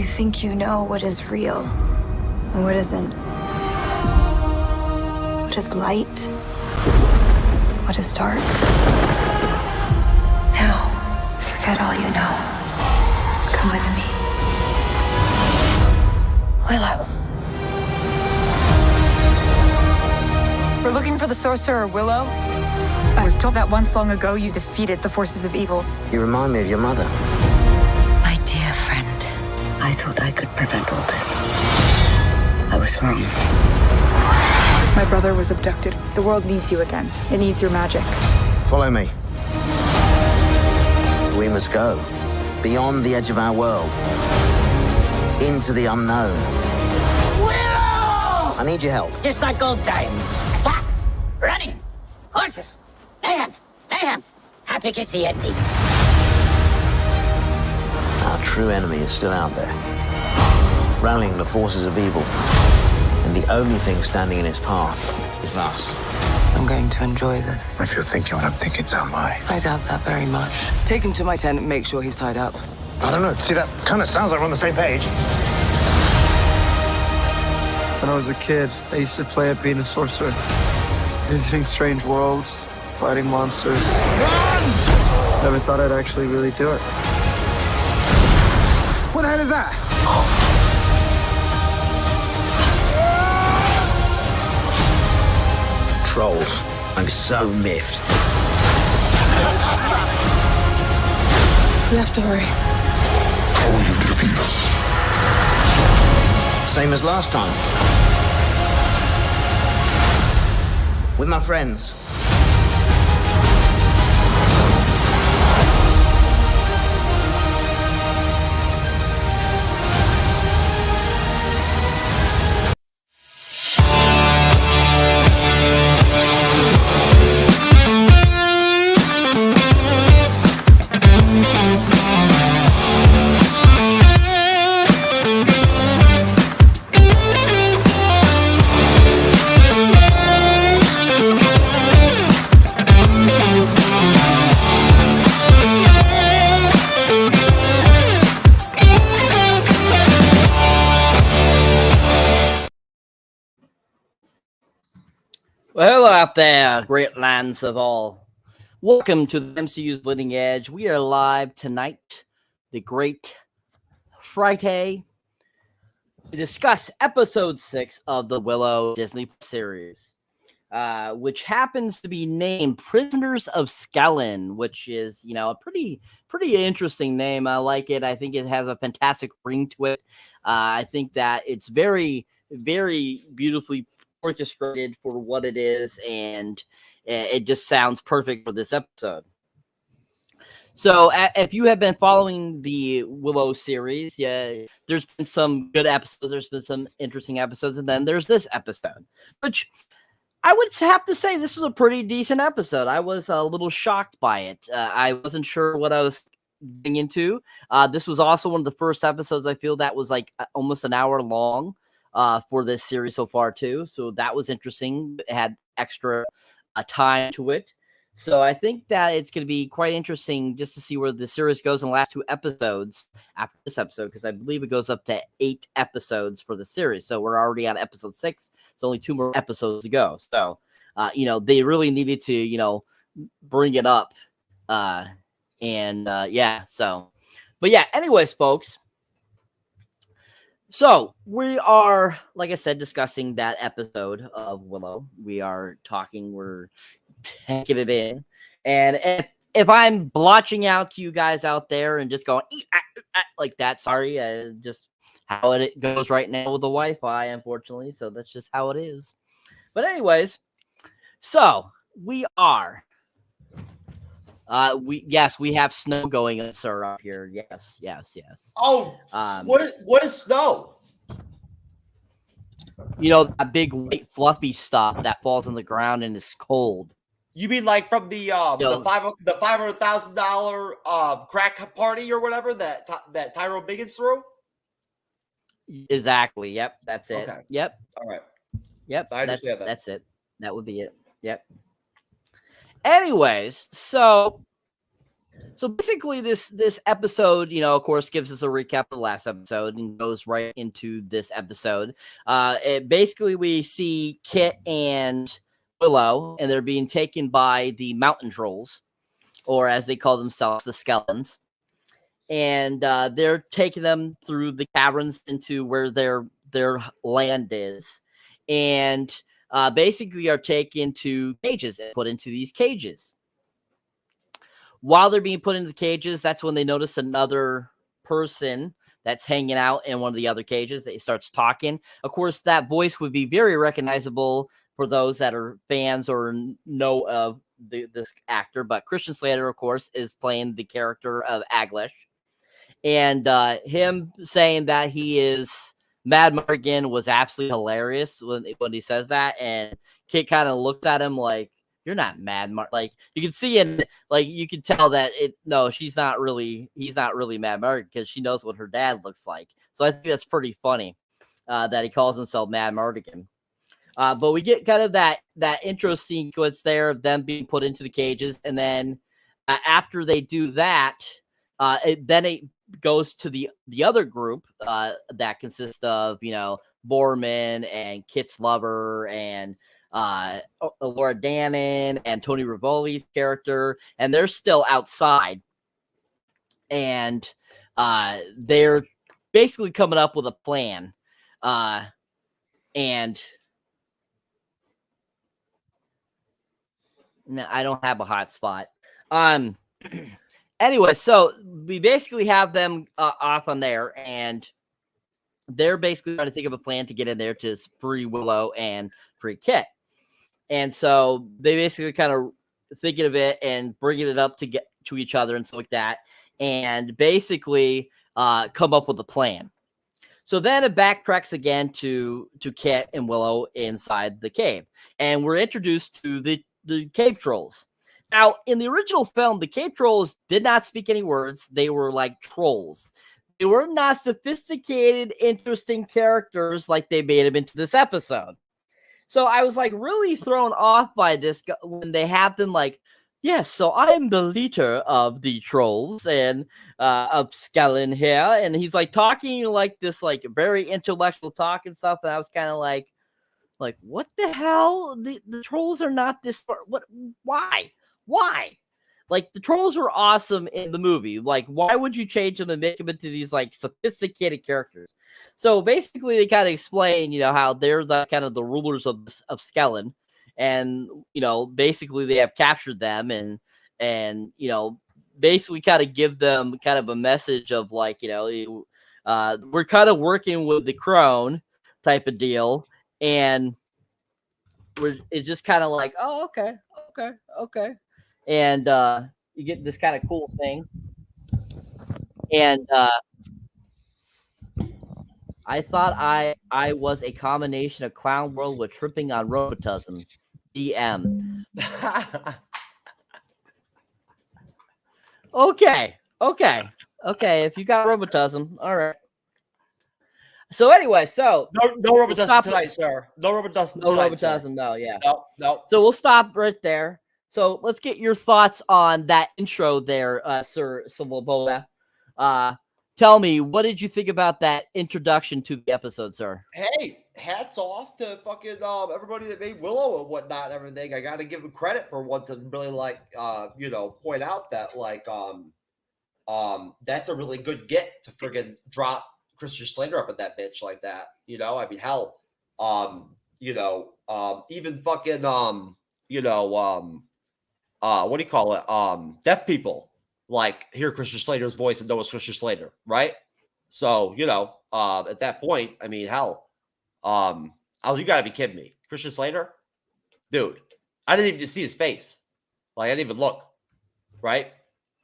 think you know what is real and what isn't. What is light? What is dark? Now, forget all you know. Come with me. Willow. We're looking for the sorcerer, Willow. I was told that once long ago you defeated the forces of evil. You remind me of your mother. My dear friend, I thought I could prevent all this. I was wrong. My brother was abducted. The world needs you again. It needs your magic. Follow me. We must go. Beyond the edge of our world. Into the unknown. Willow! I need your help. Just like old times. Attack! Running! Horses! Mayhem! Mayhem! Happy to see it. Our true enemy is still out there. Rallying the forces of evil. And the only thing standing in its path is us. I'm going to enjoy this. If you're thinking what I'm thinking, so am I. I doubt that very much. Take him to my tent and make sure he's tied up. I don't know. See, that kind of sounds like we're on the same page. When I was a kid, I used to play at being a sorcerer. Visiting strange worlds, fighting monsters. Run! Never thought I'd actually really do it. What the hell is that? Trolls. I'm so miffed. We have to hurry. How will you defeat us? Same as last time. With my friends. Well, hello out there, great lands of all. Welcome to the MCU's Bleeding Edge. We are live tonight, the great Friday, to discuss episode 6 of the Willow Disney series, which happens to be named Prisoners of Skellen, which is, a pretty interesting name. I like it. I think it has a fantastic ring to it. I think that it's very, very beautifully orchestrated for what it is, and it just sounds perfect for this episode. So if you have been following the Willow series, there's been some good episodes, there's been some interesting episodes, and then there's this episode, which I would have to say this was a pretty decent episode. I was a little shocked by it. I wasn't sure what I was getting into. This was also one of the first episodes I feel that was like almost an hour long. For this series so far too, so that was interesting. It had extra time to it, so I think that it's going to be quite interesting just to see where the series goes in the last 2 episodes after this episode, because I believe it goes up to 8 episodes for the series. So we're already on episode 6. It's only 2 more episodes to go. So they really needed to bring it up, So, but yeah. Anyways, folks. So we are, like I said, discussing that episode of Willow. We're taking it in. And if I'm blotching out to you guys out there and just going like that, sorry, just how it goes right now with the Wi-Fi, unfortunately. So that's just how it is. But anyways, so we are. We have snow going, sir, up here. Yes. Oh, what is snow? That big white fluffy stuff that falls on the ground and is cold. You mean like from the $500,000 crack party or whatever that Tyrone Biggins threw? Exactly. Yep. That's it. Okay. Yep. All right. Yep. I understand that. That's it. That would be it. Yep. Anyways, so So basically, this episode, of course, gives us a recap of the last episode and goes right into this episode. Basically, we see Kit and Willow, and they're being taken by the mountain trolls, or as they call themselves, the skeletons. And they're taking them through the caverns into where their land is, and basically are taken to cages and put into these cages. While they're being put into the cages, that's when they notice another person that's hanging out in one of the other cages that he starts talking. Of course, that voice would be very recognizable for those that are fans or know of this actor. But Christian Slater, of course, is playing the character of Aglish. And him saying that he is Mad Morgan was absolutely hilarious when he says that. And Kit kind of looked at him like, you're not Mad Mark. Like you can see you can tell that he's not really Mad Mark because she knows what her dad looks like. So I think that's pretty funny that he calls himself Mad Mardigan. But we get kind of that intro sequence there of them being put into the cages. And then after they do that, it goes to the other group that consists of, Borman and Kit's lover and Laura Dannon and Tony Rivoli's character, and they're still outside, and they're basically coming up with a plan, and no, I don't have a hot spot. Anyway, so we basically have them off on there, and they're basically trying to think of a plan to get in there to free Willow and free Kit. And so they basically kind of thinking of it and bringing it up to get to each other and stuff like that, and basically come up with a plan. So then it backtracks again to Kit and Willow inside the cave, and we're introduced to the cave trolls. Now, in the original film, the cave trolls did not speak any words. They were like trolls. They were not sophisticated, interesting characters like they made them into this episode. So I was like really thrown off by this when they have them like, yes, so I'm the leader of the trolls and of Skellen here. And he's like talking like this, like very intellectual talk and stuff. And I was kind of like, what the hell? The trolls are not this. What? Why? Like the trolls were awesome in the movie. Like, why would you change them and make them into these like sophisticated characters? So basically, they kind of explain, how they're the kind of the rulers of Skellen, and basically they have captured them, and basically kind of give them kind of a message of like, we're kind of working with the crone type of deal, and it's just kind of like, oh, okay. And you get this kind of cool thing. And I thought I was a combination of Clown World with tripping on robotism. DM. Okay. If you got robotism, all right. So anyway, no robotism tonight, sir. No robotism. No robotism. No, yeah. No. So we'll stop right there. So let's get your thoughts on that intro there, Sir Swoboda. Tell me, what did you think about that introduction to the episode, sir? Hey, hats off to fucking everybody that made Willow and whatnot and everything. I got to give them credit for once and really point out that that's a really good get to friggin' drop Christian Slater up at that bitch like that. I mean, hell, even fucking what do you call it? Deaf people like hear Christian Slater's voice and know it's Christian Slater, right? So, at that point, I mean, hell, you gotta be kidding me. Christian Slater? Dude, I didn't even see his face. Like, I didn't even look, right?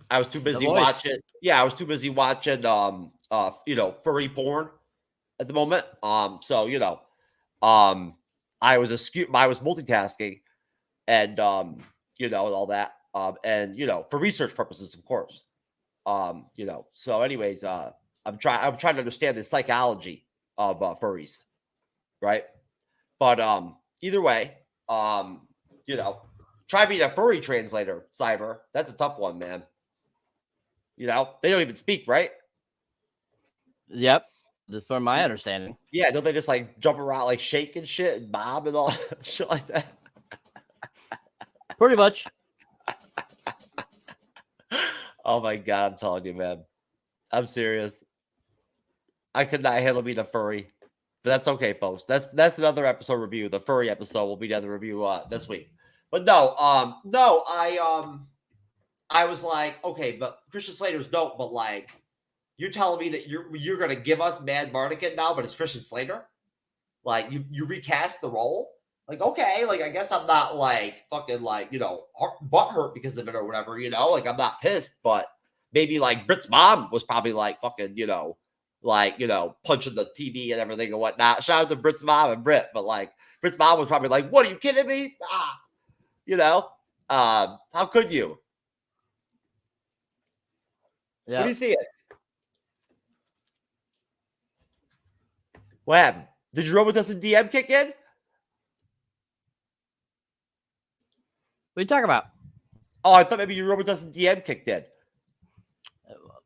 I was too busy watching. Yeah, I was too busy watching, furry porn at the moment. I was multitasking and, and all that. And for research purposes, of course. So anyways, I'm trying to understand the psychology of furries, right? But either way, try being a furry translator, Cyber. That's a tough one, man. You know, they don't even speak, right? Yep. That's from my understanding. Yeah, don't they just like jump around, like shake and shit, and bob and all shit like that? Pretty much. Oh my god, I'm telling you, man. I'm serious. I could not handle being a furry. But that's okay, folks. That's another episode review. The furry episode will be another review this week. But no, I was like, okay, but Christian Slater's dope, but like you're telling me that you're gonna give us Mad Mardigan now, but it's Christian Slater? Like you recast the role? Like, okay, like I guess I'm not like fucking like, you know, butt hurt because of it or whatever, you know, like I'm not pissed, but maybe like Britt's mom was probably like fucking, you know, like, you know, punching the TV and everything and whatnot. Shout out to Britt's mom and Britt, but like Britt's mom was probably like, what, are you kidding me? You know, how could you? Yeah. What do you think? What happened? Did your Robot Dustin DM kick in? What are you talking about? Oh, I thought maybe your Robot Dustin DM kicked in.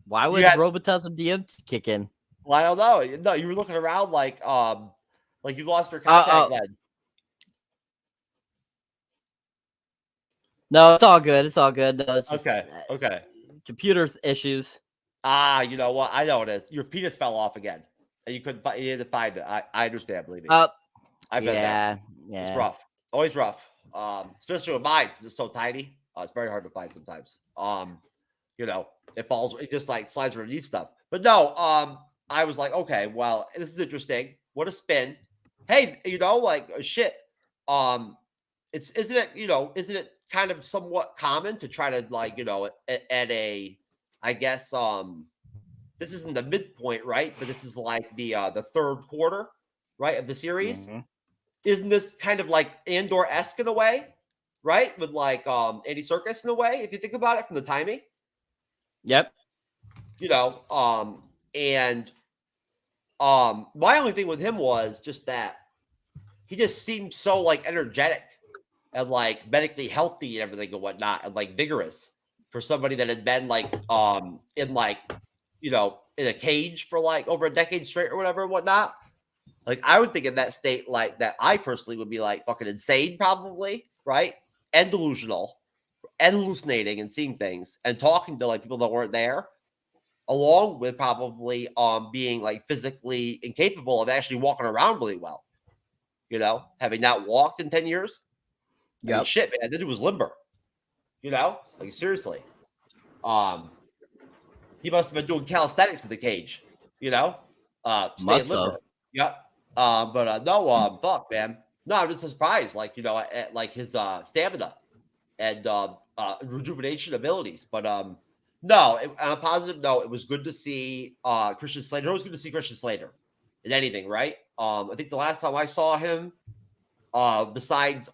Why would Robitussin DM kick in? Well, I don't know. No, you were looking around like you lost your contact lens. No, it's all good. It's all good. No, it's just, Okay. Computer issues. You know what? I know it is. Your penis fell off again, and you couldn't. You had to find it. I understand. Believe me. I've been there. Yeah. It's rough. Always rough. Especially with mine. It's just so tiny. It's very hard to find sometimes. You know, it falls. It just like slides underneath stuff. But no. I was like, okay, well, this is interesting. What a spin. Hey, you know, like shit. Isn't it kind of somewhat common to try to like, you know, at a, I guess, this isn't the midpoint, right? But this is like the third quarter, right, of the series. Mm-hmm. Isn't this kind of like Andor-esque in a way, right? With like Andy Serkis in a way, if you think about it from the timing. Yep. You know, and my only thing with him was just that he just seemed so like energetic and like medically healthy and everything and whatnot and like vigorous for somebody that had been like in like, you know, in a cage for like over a decade straight or whatever and whatnot. Like I would think in that state like that, I personally would be like fucking insane probably, right? And delusional and hallucinating and seeing things and talking to like people that weren't there. Along with probably being like physically incapable of actually walking around really well, you know, having not walked in 10 years. Yeah, shit, man, that dude was limber, you know, like seriously. He must have been doing calisthenics in the cage, you know, staying limber. Yep. No, fuck, man. No, I'm just surprised, like, you know, at like his stamina and rejuvenation abilities, but no, on a positive note, it was good to see Christian Slater. It was good to see Christian Slater in anything, right? I think the last time I saw him, besides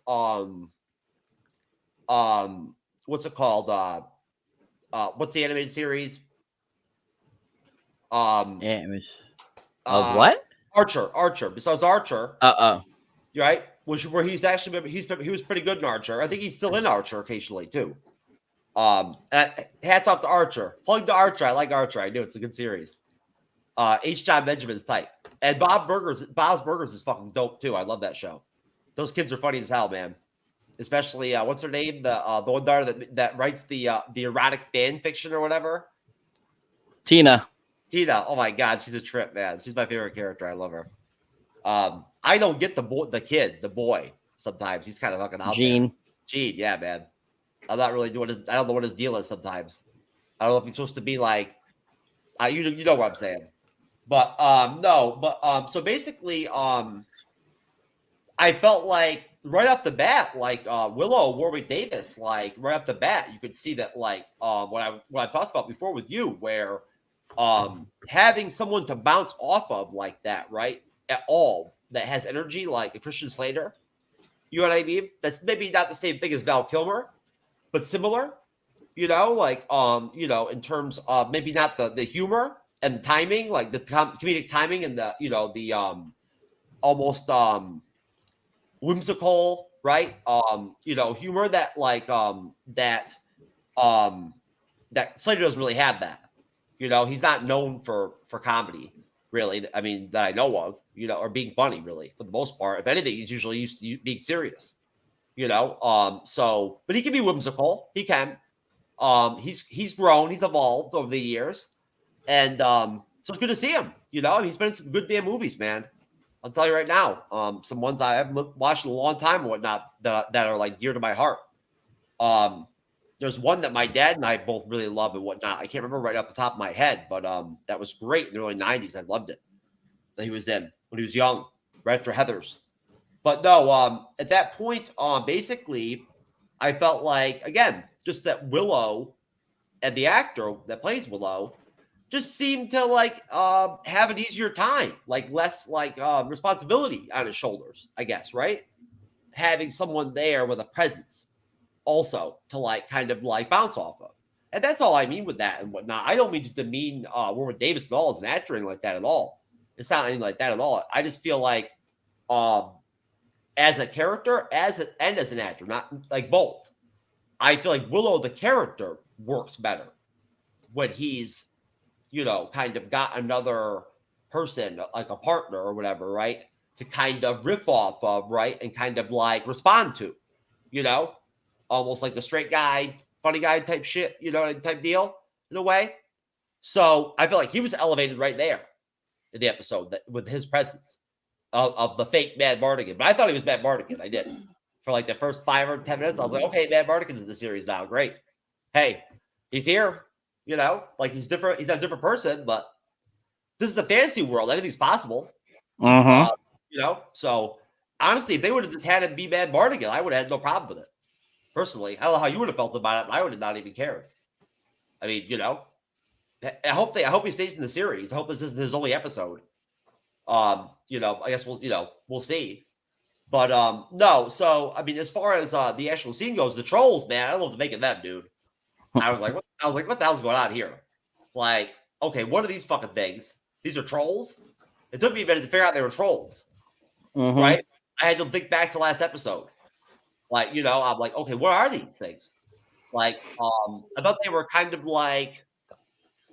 what's it called? What's the animated series? What? Archer. Besides Archer. Right? Where he's actually he was pretty good in Archer. I think he's still in Archer occasionally too. Hats off to Archer. Plug to Archer. I like Archer. I knew it's a good series. H. John Benjamin's tight. And Bob's Burgers is fucking dope too. I love that show. Those kids are funny as hell, man. Especially what's her name? The one daughter that writes the erotic fan fiction or whatever. Tina. Oh my god, she's a trip, man. She's my favorite character. I love her. I don't get the boy. Sometimes he's kind of fucking out there. Gene, yeah, man. I'm not really doing it. I don't know what his deal is sometimes. I don't know if he's supposed to be like, you know what I'm saying. But so basically, I felt like right off the bat, like Willow Warwick Davis, like right off the bat, you could see that like what I talked about before with you, where having someone to bounce off of like that, right, at all, that has energy like a Christian Slater, you know what I mean? That's maybe not the same thing as Val Kilmer, but similar, you know, like, you know, in terms of maybe not the humor and the timing, like the comedic timing and the, you know, the almost whimsical, right? You know, humor that like, that that Slater doesn't really have that. You know, he's not known for comedy, really. I mean, that I know of, you know, or being funny, really, for the most part. If anything, he's usually used to being serious. You know, so, but he can be whimsical. He can. He's grown, he's evolved over the years, and so it's good to see him. You know, he's been in some good damn movies, man. I'll tell you right now, some ones I haven't watched in a long time and whatnot that are like dear to my heart. There's one that my dad and I both really love and whatnot. I can't remember right off the top of my head, but that was great in the early 90s. I loved it that he was in when he was young, right after Heathers. But no, at that point, basically, I felt like, again, just that Willow and the actor that plays Willow just seemed to like have an easier time, like less like responsibility on his shoulders, I guess, right? Having someone there with a presence also to like kind of like bounce off of. And that's all I mean with that and whatnot. I don't mean to demean Warwick Davis at all as an actor or anything like that at all. It's not anything like that at all. I just feel like as a character, and as an actor, not like both. I feel like Willow, the character, works better when he's, you know, kind of got another person, like a partner or whatever, right, to kind of riff off of, right, and kind of like respond to, you know, almost like the straight guy, funny guy type shit, you know, type deal in a way. So I feel like he was elevated right there in the episode that with his presence of the fake Mad Mardigan. But I thought he was Mad Mardigan. I did. For like the first 5 or 10 minutes, I was like, okay, Mad Mardigan's in the series now. Great. Hey, he's here. You know, like he's different. He's not a different person, but this is a fantasy world. Anything's possible. You know, so honestly, if they would have just had him be Mad Mardigan, I would have had no problem with it. Personally, I don't know how you would have felt about it, but I would have not even cared. I mean, you know, I hope he stays in the series. I hope this isn't his only episode. You know, I guess we'll see. But no, so I mean, as far as the actual scene goes, the trolls, man, I don't know what to make of them, dude. I was like, what the hell's going on here? Like, okay, what are these fucking things? These are trolls? It took me a minute to figure out they were trolls. Right? I had to think back to last episode. Like, you know, I'm like, okay, what are these things? Like, I thought they were kind of like,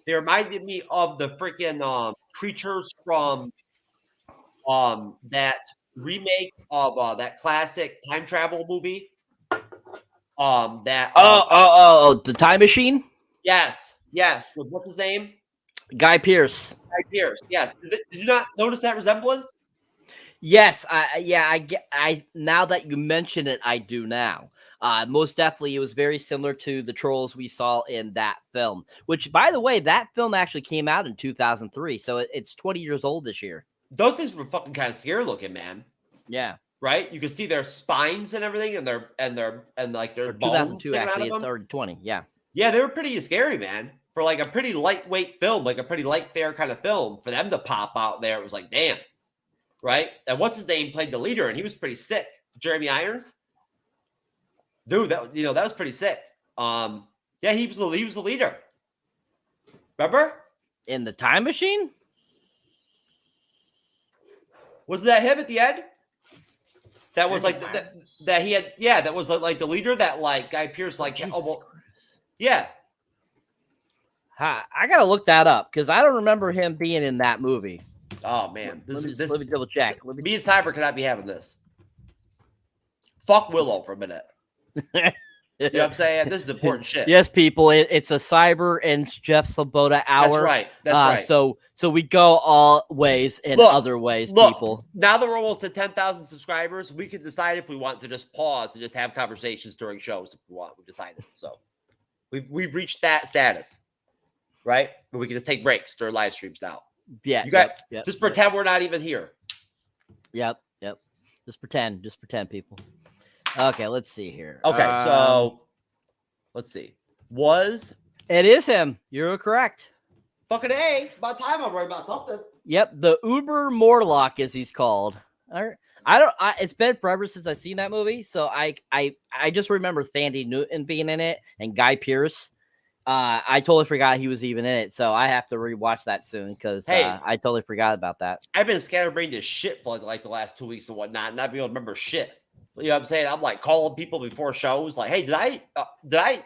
they reminded me of the freaking creatures from that remake of that classic time travel movie. The Time Machine? Yes. What's his name? Guy Pearce. Yes. Did you not notice that resemblance? Yes, I now that you mention it, I do now. Most definitely, it was very similar to the trolls we saw in that film. Which, by the way, that film actually came out in 2003, so it's 20 years old this year. Those things were fucking kind of scary looking, man. Yeah. Right? You can see their spines and everything, and their like their bones. 2002, actually, it's already 20. Yeah. Yeah, they were pretty scary, man. For like a pretty lightweight film, like a pretty light fare kind of film, for them to pop out there, it was like, damn. Right? And what's his name played the leader, and he was pretty sick. Jeremy Irons. Dude, that was pretty sick. Yeah, he was the leader. Remember? In the Time Machine? Was that him at the end? That was like that he had. Yeah, that was like the leader that like Guy Pearce like. Yeah. I gotta look that up because I don't remember him being in that movie. Oh man, let me double check. Me and Cyber cannot be having this. Fuck Willow for a minute. You know what I'm saying? This is important shit. Yes, people. It's a Cyber and Jeff Sloboda hour. That's right. So we go all ways and other ways, people. Now that we're almost at 10,000 subscribers, we can decide if we want to just pause and just have conversations during shows if we want. We decided. So we've reached that status, right? Where we can just take breaks during live streams now. Yeah. You got just pretend we're not even here. Yep. Just pretend, people. Okay, let's see here. Okay, so let's see. It is him? You're correct. Fucking A. About time I'm worried about something. Yep, the Uber Morlock, as he's called. It's been forever since I've seen that movie, so I just remember Thandie Newton being in it and Guy Pearce. I totally forgot he was even in it, so I have to rewatch that soon because I totally forgot about that. I've been scatterbrained as shit for like the last 2 weeks and whatnot, not being able to remember shit. You know what I'm saying? I'm like calling people before shows, like, "Hey,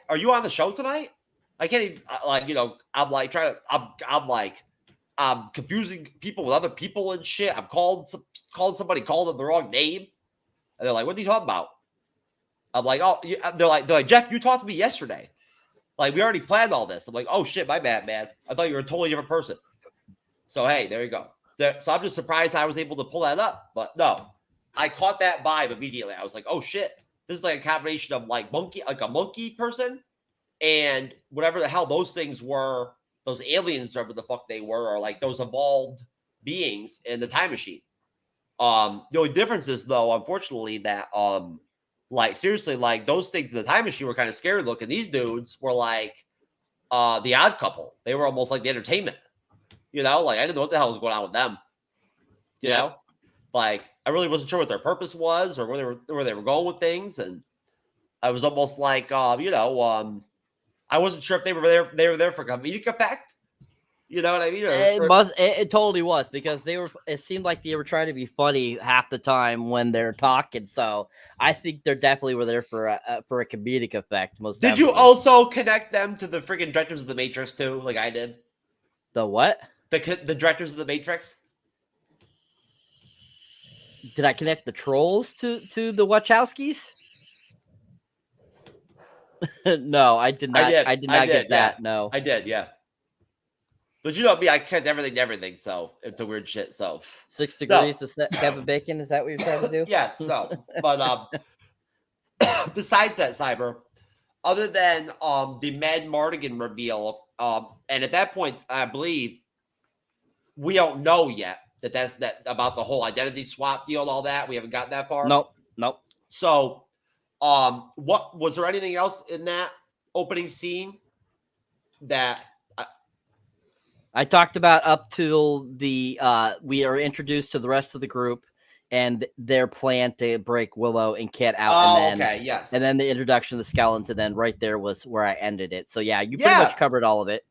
are you on the show tonight?" I can't even like, you know, I'm like trying to, I'm confusing people with other people and shit. I'm calling somebody, called them the wrong name. And they're like, what are you talking about? I'm like, oh, they're like, Jeff, you talked to me yesterday. Like, we already planned all this. I'm like, oh shit, my bad, man. I thought you were a totally different person. So, hey, there you go. So I'm just surprised I was able to pull that up. But no, I caught that vibe immediately. I was like, oh shit. This is like a combination of like a monkey person and whatever the hell those things were, those aliens, whatever the fuck they were, or like those evolved beings in the time machine. The only difference is, though, unfortunately, that like seriously, like those things in the time machine were kind of scary looking. These dudes were like the Odd Couple. They were almost like the entertainment. You know, like I didn't know what the hell was going on with them. You know, like I really wasn't sure what their purpose was or where they were going with things, and I was almost like, you know, I wasn't sure if they were there for comedic effect. You know what I mean? It totally was, because it seemed like they were trying to be funny half the time when they're talking. So I think they definitely were there for a comedic effect. Did you also connect them to the freaking directors of the Matrix too, like I did? The what? The directors of the Matrix. Did I connect the trolls to the Wachowskis? No, I did not. I did not get that. No, I did. Yeah. But you know me, I connect everything to everything, so it's a weird shit. So 6 degrees to set Kevin Bacon. Is that what you're trying to do? Yes, no. But besides that, Cyber, other than the Mad Mardigan reveal, and at that point, I believe we don't know yet that's about the whole identity swap deal and all that. We haven't gotten that far. Nope. So, what was there anything else in that opening scene that? I talked about up till the we are introduced to the rest of the group and their plan to break Willow and Kit out. And then the introduction of the skeletons, and then right there was where I ended it. So yeah, you pretty much covered all of it.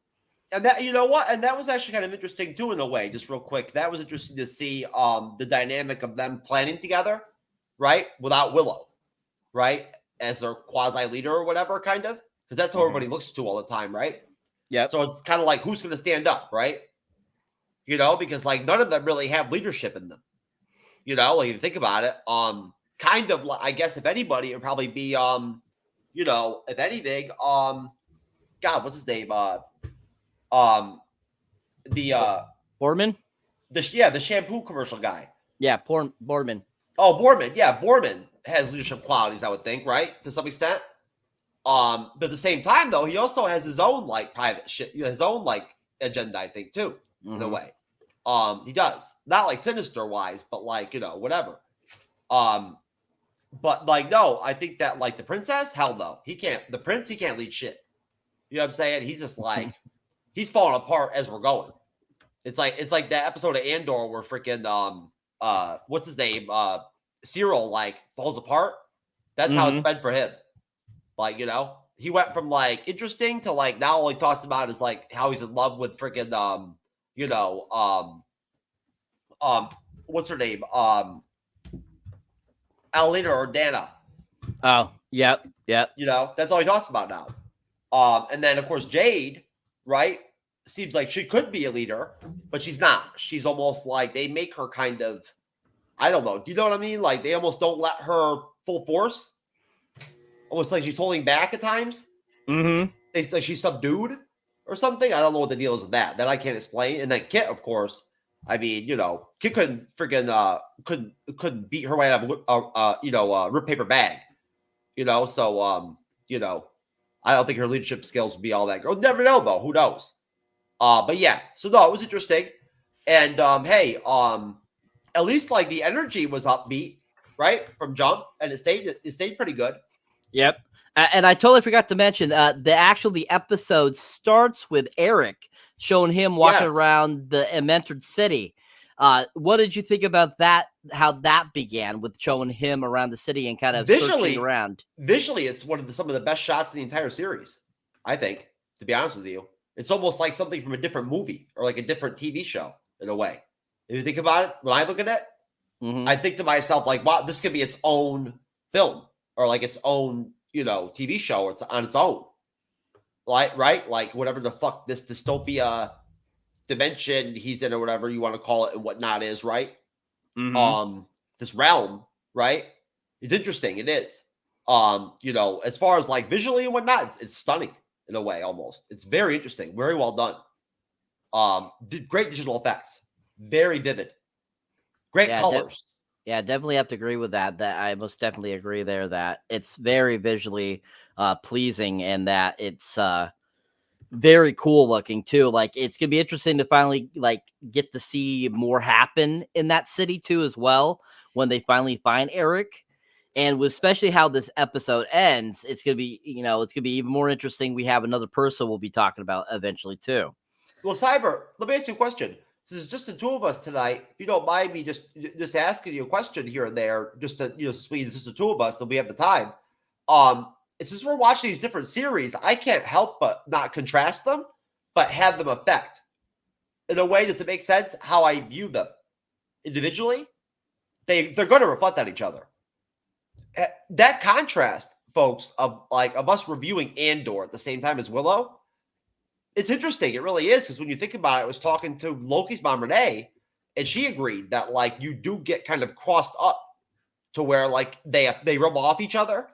And that, you know what? And that was actually kind of interesting too, in a way, just real quick. That was interesting to see the dynamic of them planning together, right? Without Willow, right? As their quasi leader or whatever, kind of. Because that's how everybody looks to all the time, right? Yeah. So it's kind of like, who's going to stand up, right? You know, because like none of them really have leadership in them. You know, like if you think about it, kind of, I guess if anybody, it would probably be, you know, if anything, God, what's his name? Boorman? The shampoo commercial guy. Yeah, Boorman. Oh, Boorman. Yeah, Boorman has leadership qualities, I would think, right? To some extent. But at the same time, though, he also has his own like private shit, his own like agenda, I think, too, in a way. He does. Not like sinister wise, but like, you know, whatever. But like, no, I think that like the princess, hell no. He can't lead shit. You know what I'm saying? He's just like he's falling apart as we're going. It's like that episode of Andor where freaking what's his name? Cyril like falls apart. That's how it's been for him. Like, you know, he went from like interesting to like now all he talks about is like how he's in love with freaking you know, what's her name? Alina or Dana. Oh, yep. You know, that's all he talks about now. And then of course Jade, right? Seems like she could be a leader, but she's not. She's almost like they make her kind of, I don't know. Do you know what I mean? Like they almost don't let her full force. Almost like she's holding back at times. It's like she's subdued or something. I don't know what the deal is with that. That I can't explain. And then Kit, of course. I mean, you know, Kit couldn't freaking couldn't beat her way out of you know, rip paper bag. You know, so you know, I don't think her leadership skills would be all that. Girl, never know though. Who knows? But yeah. So no, it was interesting. And hey, at least like the energy was upbeat, right, from jump, and it stayed pretty good. Yep. And I totally forgot to mention the episode starts with Eric showing him walking around the Mentored City. What did you think about that? How that began with showing him around the city and kind of searching around? Visually, it's some of the best shots in the entire series. I think, to be honest with you, it's almost like something from a different movie or like a different TV show in a way. If you think about it, when I look at it, I think to myself like, wow, this could be its own film. Or like its own, you know, TV show. It's on its own. right? Like whatever the fuck this dystopia dimension he's in or whatever you want to call it and whatnot is, right? This realm, right? It's interesting. It is. As far as like visually and whatnot, it's stunning in a way almost. It's very interesting, very well done. Did great digital effects, very vivid, great colors. Definitely have to agree with that. That I most definitely agree there that it's very visually pleasing and that it's very cool looking too. Like it's gonna be interesting to finally like get to see more happen in that city too as well when they finally find Eric. And with especially how this episode ends, it's gonna be it's gonna be even more interesting. We have another person we'll be talking about eventually too. Well, Cyber, let me ask you a question. This is just the two of us tonight. If you don't mind me just asking you a question here and there, just to squeeze it's just the two of us, so we have the time. Since we're watching these different series, I can't help but not contrast them, but have them affect. In a way, does it make sense how I view them individually? They're going to reflect on each other. That contrast, folks, of us reviewing Andor at the same time as Willow, it's interesting. It really is, because when you think about it, I was talking to Loki's mom, Renee, and she agreed that like you do get kind of crossed up to where like they rub off each other.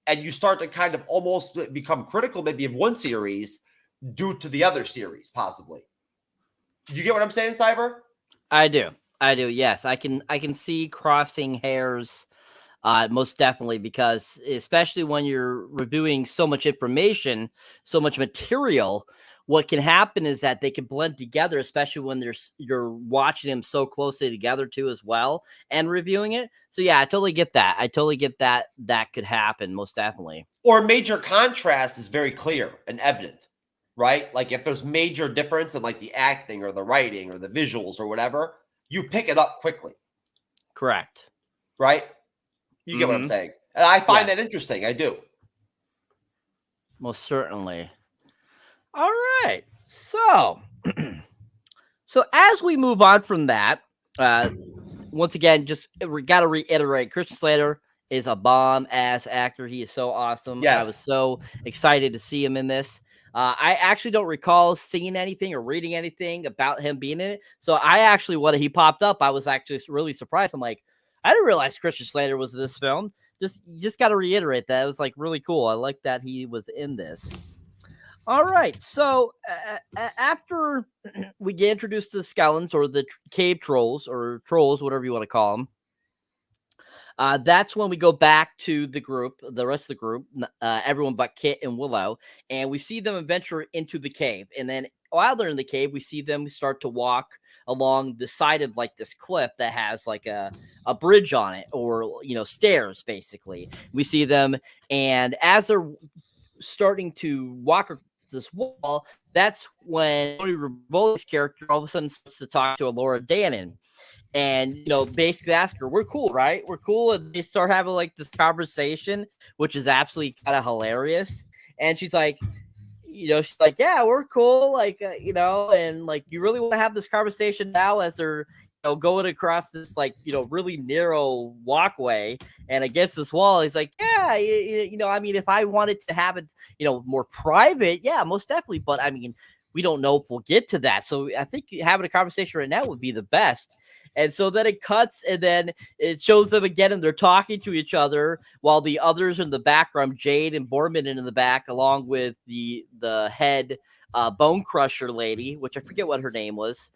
And you start to kind of almost become critical maybe of one series due to the other series, possibly. You get what I'm saying, Cyber? I do. Yes, I can see crossing hairs, most definitely, because especially when you're reviewing so much information, so much material, what can happen is that they can blend together, especially when you're watching them so closely together too as well and reviewing it. So yeah, I totally get that. That could happen, most definitely. Or major contrast is very clear and evident, right? Like if there's major difference in like the acting or the writing or the visuals or whatever, you pick it up quickly. Correct. Right? You get what I'm saying? And I find that interesting. I do. Most certainly. All right. So as we move on from that, once again, we got to reiterate, Christian Slater is a bomb-ass actor. He is so awesome. Yes. I was so excited to see him in this. I actually don't recall seeing anything or reading anything about him being in it. So I actually, when he popped up, I was actually really surprised. I'm like, I didn't realize Christian Slater was in this film. You just got to reiterate that. It was like really cool. I like that he was in this. All right, so after we get introduced to the skeletons or the cave trolls or trolls, whatever you want to call them, that's when we go back to the rest of the group, everyone but Kit and Willow, and we see them venture into the cave. And then while they're in the cave, we see them start to walk along the side of like this cliff that has like a bridge on it, or stairs basically. We see them, and as they're starting to walk this wall, that's when Tony Rivoli's character all of a sudden starts to talk to Laura Dannon, and basically ask her, "We're cool, right? We're cool." And they start having like this conversation, which is absolutely kind of hilarious. And she's like, "Yeah, we're cool, like and like, you really want to have this conversation now?" As they're going across this like really narrow walkway and against this wall. He's like, "Yeah, I mean, if I wanted to have it more private, yeah, most definitely, but I mean, we don't know if we'll get to that, so I think having a conversation right now would be the best." And so then it cuts, and then it shows them again, and they're talking to each other while the others are in the background, Jade and Borman in the back, along with the head bone crusher lady, which I forget what her name was.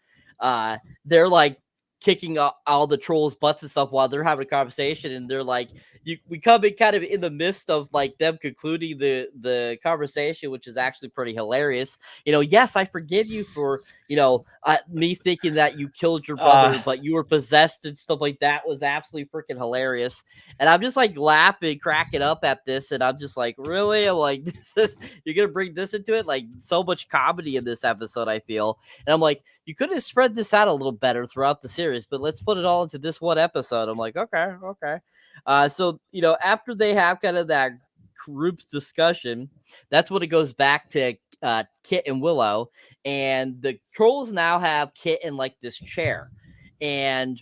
They're like kicking all the trolls' butts and stuff while they're having a conversation, and they're like, we come in kind of in the midst of like them concluding the conversation, which is actually pretty hilarious. Yes, I forgive you for me thinking that you killed your brother, but you were possessed and stuff like that. Was absolutely freaking hilarious. And I'm just like laughing, cracking up at this, and I'm just like, really? I'm like, you're gonna bring this into it? Like, so much comedy in this episode, I feel. And I'm like, you could have spread this out a little better throughout the series, but let's put it all into this one episode. I'm like, okay. So after they have kind of that group's discussion, that's when it goes back to Kit and Willow, and the trolls now have Kit in like this chair, and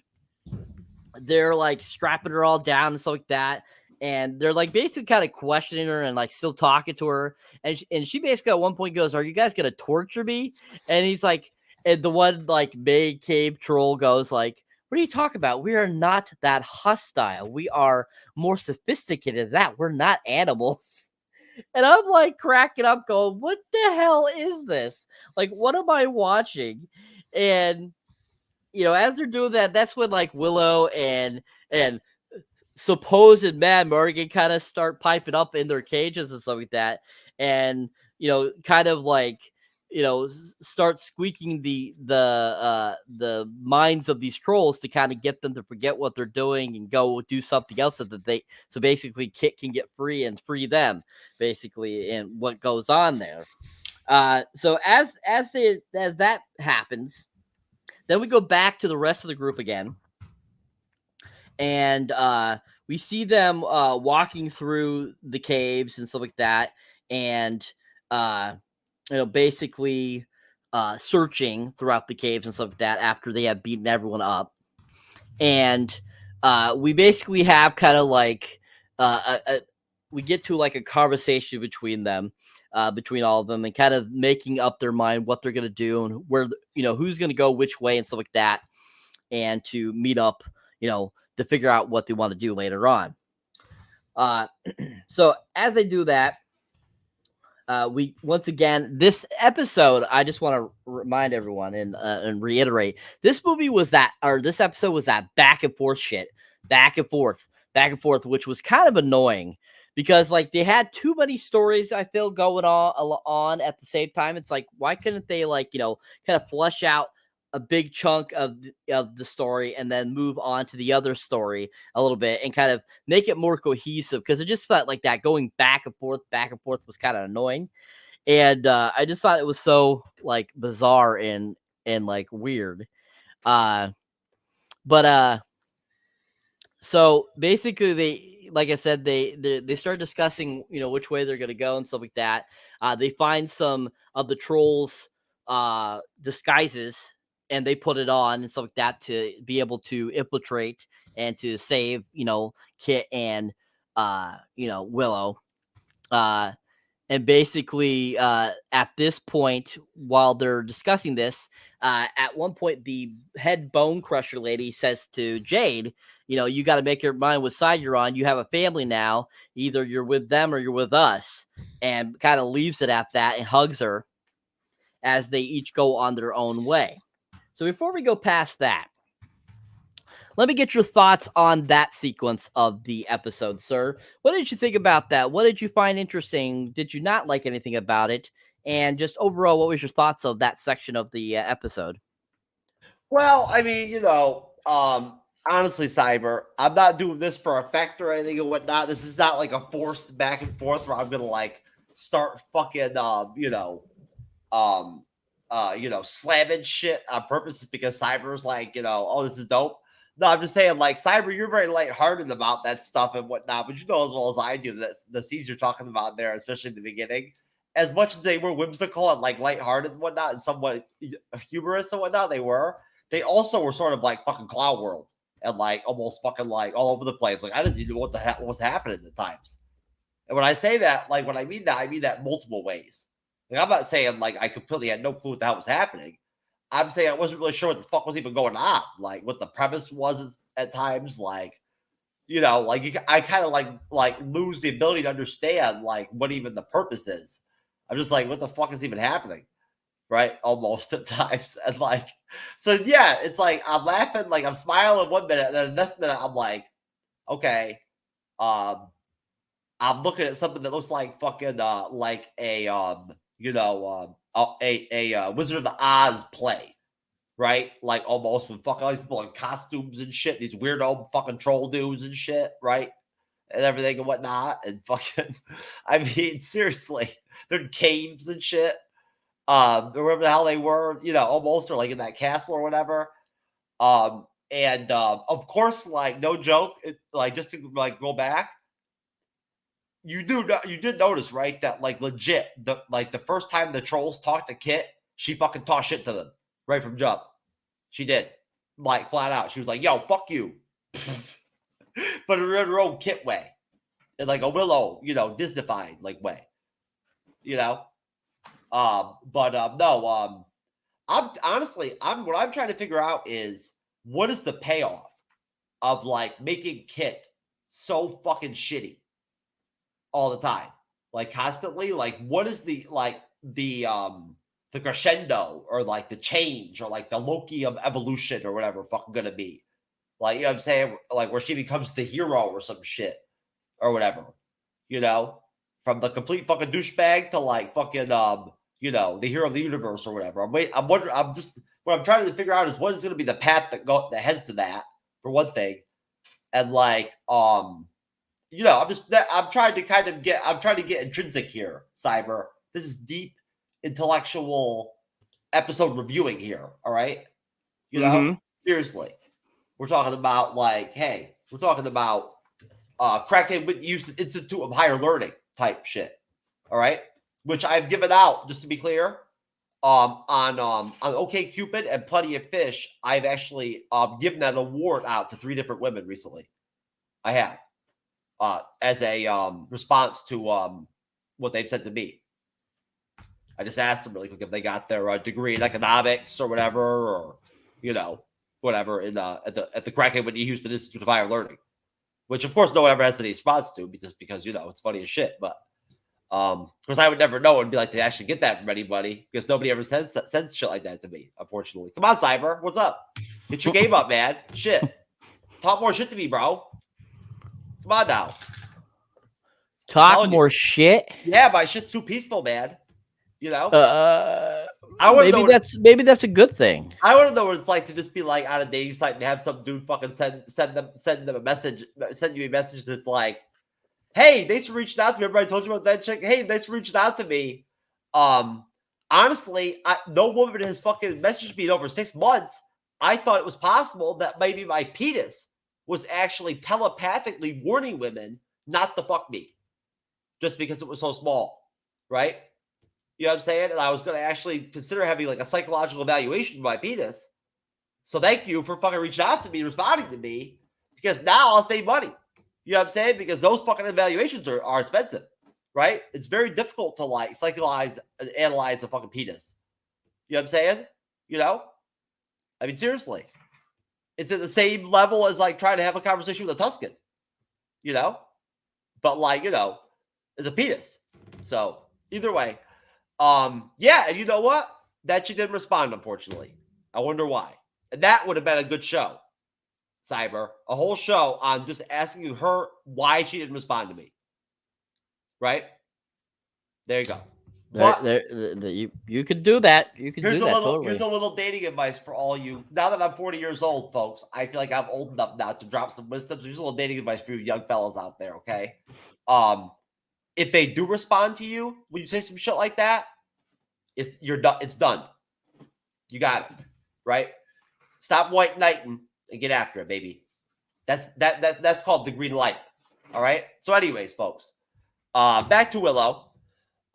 they're like strapping her all down and stuff like that. and they're like basically kind of questioning her and like still talking to her. And she basically at one point goes, "Are you guys gonna torture me?" And he's like, and the one like main cave troll goes like, "What are you talking about? We are not that hostile. We are more sophisticated than that. We're not animals." And I'm like cracking up, going, "What the hell is this? Like, what am I watching?" And as they're doing that, that's when like Willow and supposed Mad Morgan kind of start piping up in their cages and stuff like that, and kind of like start squeaking the minds of these trolls to kind of get them to forget what they're doing and go do something else so basically Kit can get free and free them basically, and what goes on there. So as that happens, then we go back to the rest of the group again. And we see them walking through the caves and stuff like that, and basically searching throughout the caves and stuff like that after they have beaten everyone up. And we basically have kind of like we get to like a conversation between them, between all of them, and kind of making up their mind what they're gonna do and where who's gonna go which way and stuff like that, and to meet up, to figure out what they want to do later on. So as they do that, we once again, this episode, I just want to remind everyone and reiterate, this episode was that back and forth shit, back and forth, which was kind of annoying because like they had too many stories, I feel, going on at the same time. It's like, why couldn't they like, kind of flesh out a big chunk of the story and then move on to the other story a little bit and kind of make it more cohesive, because it just felt like that going back and forth was kind of annoying. And I just thought it was so like bizarre and like weird. So basically they, like I said, they start discussing, which way they're going to go and stuff like that. They find some of the trolls disguises, and they put it on and stuff like that to be able to infiltrate and to save, Kit and, Willow. And basically, at this point, while they're discussing this, at one point, the head bone crusher lady says to Jade, you got to make your mind which side you're on. You have a family now. Either you're with them or you're with us. And kind of leaves it at that and hugs her as they each go on their own way. So before we go past that, let me get your thoughts on that sequence of the episode, sir. What did you think about that? What did you find interesting? Did you not like anything about it? And just overall, what was your thoughts of that section of the episode? Well, I mean, honestly, Cyber, I'm not doing this for effect or anything and whatnot. This is not like a forced back and forth where I'm gonna like start fucking slamming shit on purpose because Cyber's like, oh, this is dope. No, I'm just saying, like, Cyber, you're very lighthearted about that stuff and whatnot, but as well as I do that the scenes you're talking about there, especially in the beginning, as much as they were whimsical and like lighthearted and whatnot, and somewhat humorous and whatnot, they also were sort of like fucking Cloud World and like almost fucking like all over the place. Like I didn't even know what the hell was happening at times. And when I say that, like when I mean that multiple ways. Like I'm not saying like I completely had no clue what the hell was happening. I'm saying I wasn't really sure what the fuck was even going on. Like what the premise was at times. Like, I kind of like lose the ability to understand like what even the purpose is. I'm just like, what the fuck is even happening? Right? Almost at times. And like, so yeah, it's like I'm laughing, like I'm smiling 1 minute, and then the next minute I'm like, okay, I'm looking at something that looks like fucking like a Wizard of the Oz play, right? Like almost with fucking all these people in costumes and shit, these weirdo fucking troll dudes and shit, right? And everything and whatnot, and fucking, I mean, seriously, they're in caves and shit. Or wherever the hell they were, almost, or like in that castle or whatever. And of course, like no joke, like just to like go back. You did notice, right, that like legit, the first time the trolls talked to Kit, she fucking talked shit to them right from jump. She did, like flat out. She was like, "Yo, fuck you," but in her own Kit way, in like a Willow, Disney-fied like way, No. I'm honestly, what I'm trying to figure out is what is the payoff of like making Kit so fucking shitty all the time, like constantly. Like, what is the crescendo or like the change or like the Loki of evolution or whatever fucking gonna be? Like, what I'm saying? Like, where she becomes the hero or some shit or whatever, from the complete fucking douchebag to like fucking, the hero of the universe or whatever. I'm wondering, what I'm trying to figure out is what is going to be the path that heads to that, for one thing. And like, I'm trying to get intrinsic here, Cyber. This is deep intellectual episode reviewing here. All right. Seriously. We're talking about like, hey, we're talking about cracking with use Institute of Higher Learning type shit. All right. Which I've given out, just to be clear, on OkCupid and Plenty of Fish. I've actually given that award out to 3 different women recently. I have, as a response to what they've said to me. I just asked them really quick if they got their degree in economics or whatever, or whatever at the Kraken Whitney Houston Institute of Higher Learning, which of course no one ever has any response to, because it's funny as shit. But of course I would never know and be like to actually get that from anybody, because nobody ever says shit like that to me, unfortunately. Come on, Cyber, what's up? Get your game up, man. Shit, talk more shit to me, bro. Come on now. Talk more shit. Yeah, my shit's too peaceful, man. Maybe that's a good thing. I want to know what it's like to just be like on a dating site and have some dude fucking send them a message, send you a message that's like, "Hey, thanks for reaching out to me. Everybody told you about that chick. Hey, thanks for reaching out to me." Honestly, no woman has fucking messaged me in over 6 months. I thought it was possible that maybe my penis was actually telepathically warning women not to fuck me, just because it was so small, right? You know what I'm saying? And I was going to actually consider having like a psychological evaluation of my penis. So thank you for fucking reaching out to me, responding to me, because now I'll save money. You know what I'm saying? Because those fucking evaluations are expensive, right? It's very difficult to like psychologize and analyze a fucking penis. You know what I'm saying? I mean, seriously. It's at the same level as like trying to have a conversation with a Tuscan, but like, it's a penis. So either way. Yeah, and you know what? That she didn't respond, unfortunately. I wonder why. And that would have been a good show, Cyber. A whole show on just asking her why she didn't respond to me. Right? There you go. You could do that. You could do that. Here's a little dating advice for all you. Now that I'm 40 years old, folks, I feel like I'm old enough now to drop some wisdom. So here's a little dating advice for you young fellas out there, okay? If they do respond to you when you say some shit like that, you're done. It's done. You got it, right? Stop white knighting and get after it, baby. That's called the green light. All right. So, anyways, folks, back to Willow.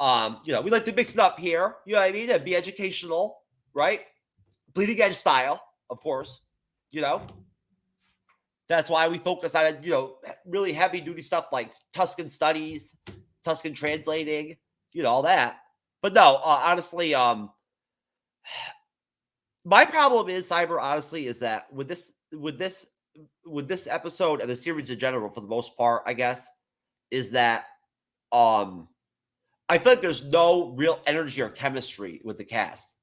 We like to mix it up here. You know what I mean? And be educational, right? Bleeding edge style, of course. That's why we focus on really heavy duty stuff like Tuscan studies, Tuscan translating, all that. But no, honestly, my problem is, Cyber, honestly, is that with this episode and the series in general, for the most part, I guess, is that I feel like there's no real energy or chemistry with the cast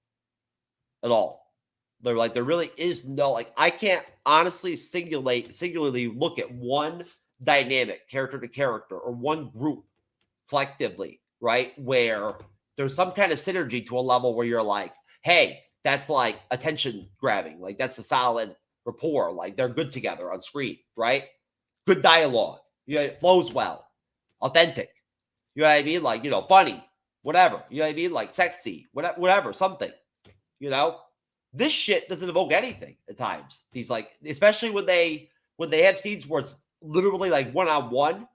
at all. There really is no, like, I can't honestly singularly look at one dynamic, character to character, or one group collectively, right, where there's some kind of synergy to a level where you're like, hey, that's like attention grabbing, like that's a solid rapport, like they're good together on screen, right? Good dialogue, it flows well, authentic, you know what I mean? Like, funny, whatever, you know what I mean? Like sexy, whatever, something, This shit doesn't evoke anything at times. These, like, especially when they have scenes where it's literally like one-on-one,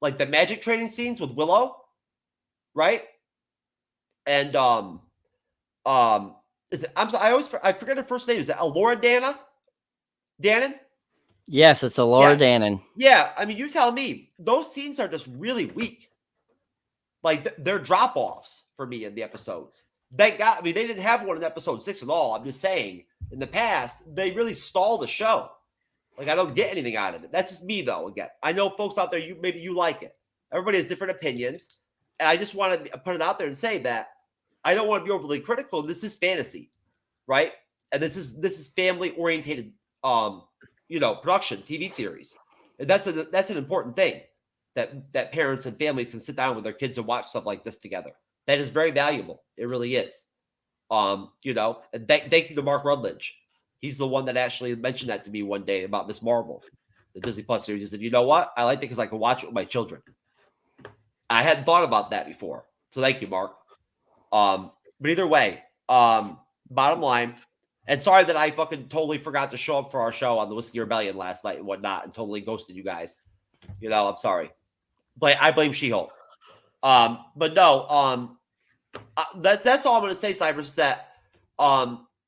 like the magic training scenes with Willow, right? And is it, I forget her first name. Is it Alora Dannon? Yes, it's a Laura Yes. Dannon. Yeah, I mean, you tell me. Those scenes are just really weak. Like they're drop offs for me in the episodes. They didn't have one in episode 6 at all. I'm just saying, in the past, they really stall the show. Like I don't get anything out of it. That's just me, though. Again, I know folks out there, maybe you like it. Everybody has different opinions, and I just want to put it out there and say that I don't want to be overly critical. This is fantasy, right? And this is family oriented, production TV series, and that's an important thing. That parents and families can sit down with their kids and watch stuff like this together. That is very valuable. It really is. And thank you to Mark Rutledge. He's the one that actually mentioned that to me one day about Miss Marvel, the Disney Plus series. He said, you know what? I like it because I can watch it with my children. I hadn't thought about that before. So thank you, Mark. But either way, bottom line, and sorry that I fucking totally forgot to show up for our show on the Whiskey Rebellion last night and whatnot and totally ghosted you guys. I'm sorry. I blame She-Hulk. But no, that's all I'm going to say, Cybers, is that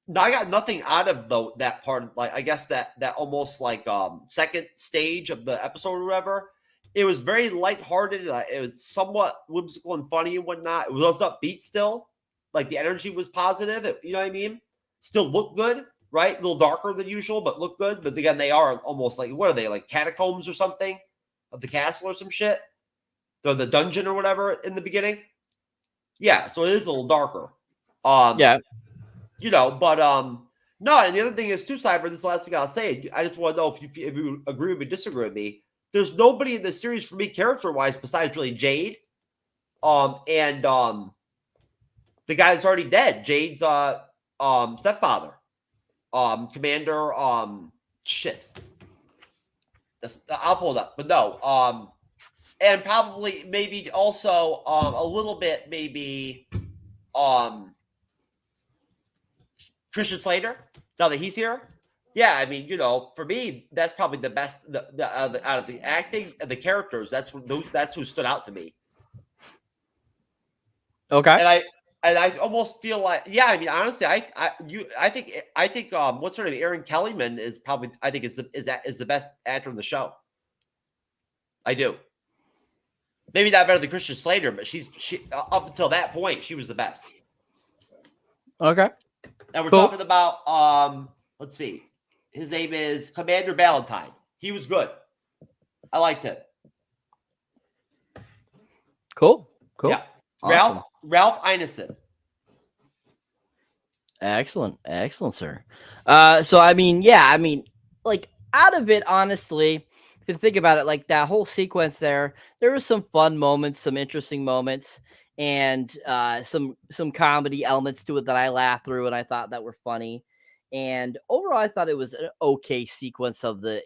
no, I got nothing out of that part. Like, I guess that almost like second stage of the episode or whatever. It was very lighthearted. It was somewhat whimsical and funny and whatnot. It was upbeat still. Like the energy was positive. You know what I mean? Still looked good, right? A little darker than usual, but look good. But again, they are almost like, what are they, like catacombs or something of the castle or some shit? The dungeon or whatever in the beginning. Yeah, so it is a little darker. Yeah. But no, and the other thing is too, Cyber, this is the last thing I'll say. I just want to know if you agree with me, disagree with me. There's nobody in this series for me character-wise besides really Jade. And the guy that's already dead, Jade's stepfather. Commander shit. I'll pull it up. But no, and probably maybe also a little bit maybe Christian Slater, now that he's here. Yeah, I mean, for me, that's probably the best out of the acting and the characters. That's who stood out to me. Okay. And I almost feel like, yeah, I mean, honestly, I think what's her name, Erin Kellyman is probably, I think is the best actor in the show. I do. Maybe not better than Christian Slater, but she up until that point, she was the best. Okay. And we're talking about let's see. His name is Commander Valentine. He was good. I liked him. Cool. Yeah. Awesome. Ralph Ineson. Excellent, sir. So I mean, like out of it, honestly, if you think about it, like that whole sequence there were some fun moments, some interesting moments, and some comedy elements to it that I laughed through and I thought that were funny. And overall, I thought it was an okay sequence of the